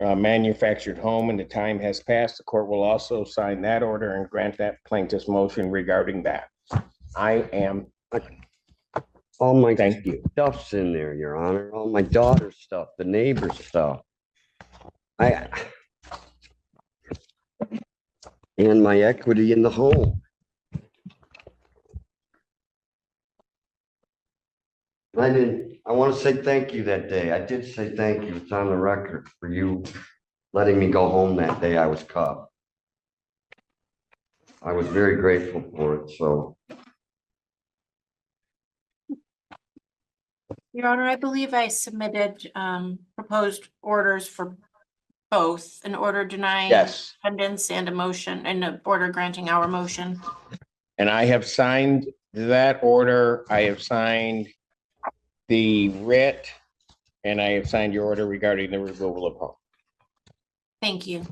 manufactured home and the time has passed, the court will also sign that order and grant that plaintiff's motion regarding that. I am. All my Thank you. stuff's in there, Your Honor. All my daughter's stuff, the neighbor's stuff. And my equity in the home. I want to say thank you that day. I did say thank you. It's on the record for you letting me go home that day I was caught. I was very grateful for it, so. Your Honor, I believe I submitted proposed orders for both, an order denying Yes. defendants and a motion, and an order granting our motion. And I have signed that order. I have signed the writ, and I have signed your order regarding the removal of home. Thank you.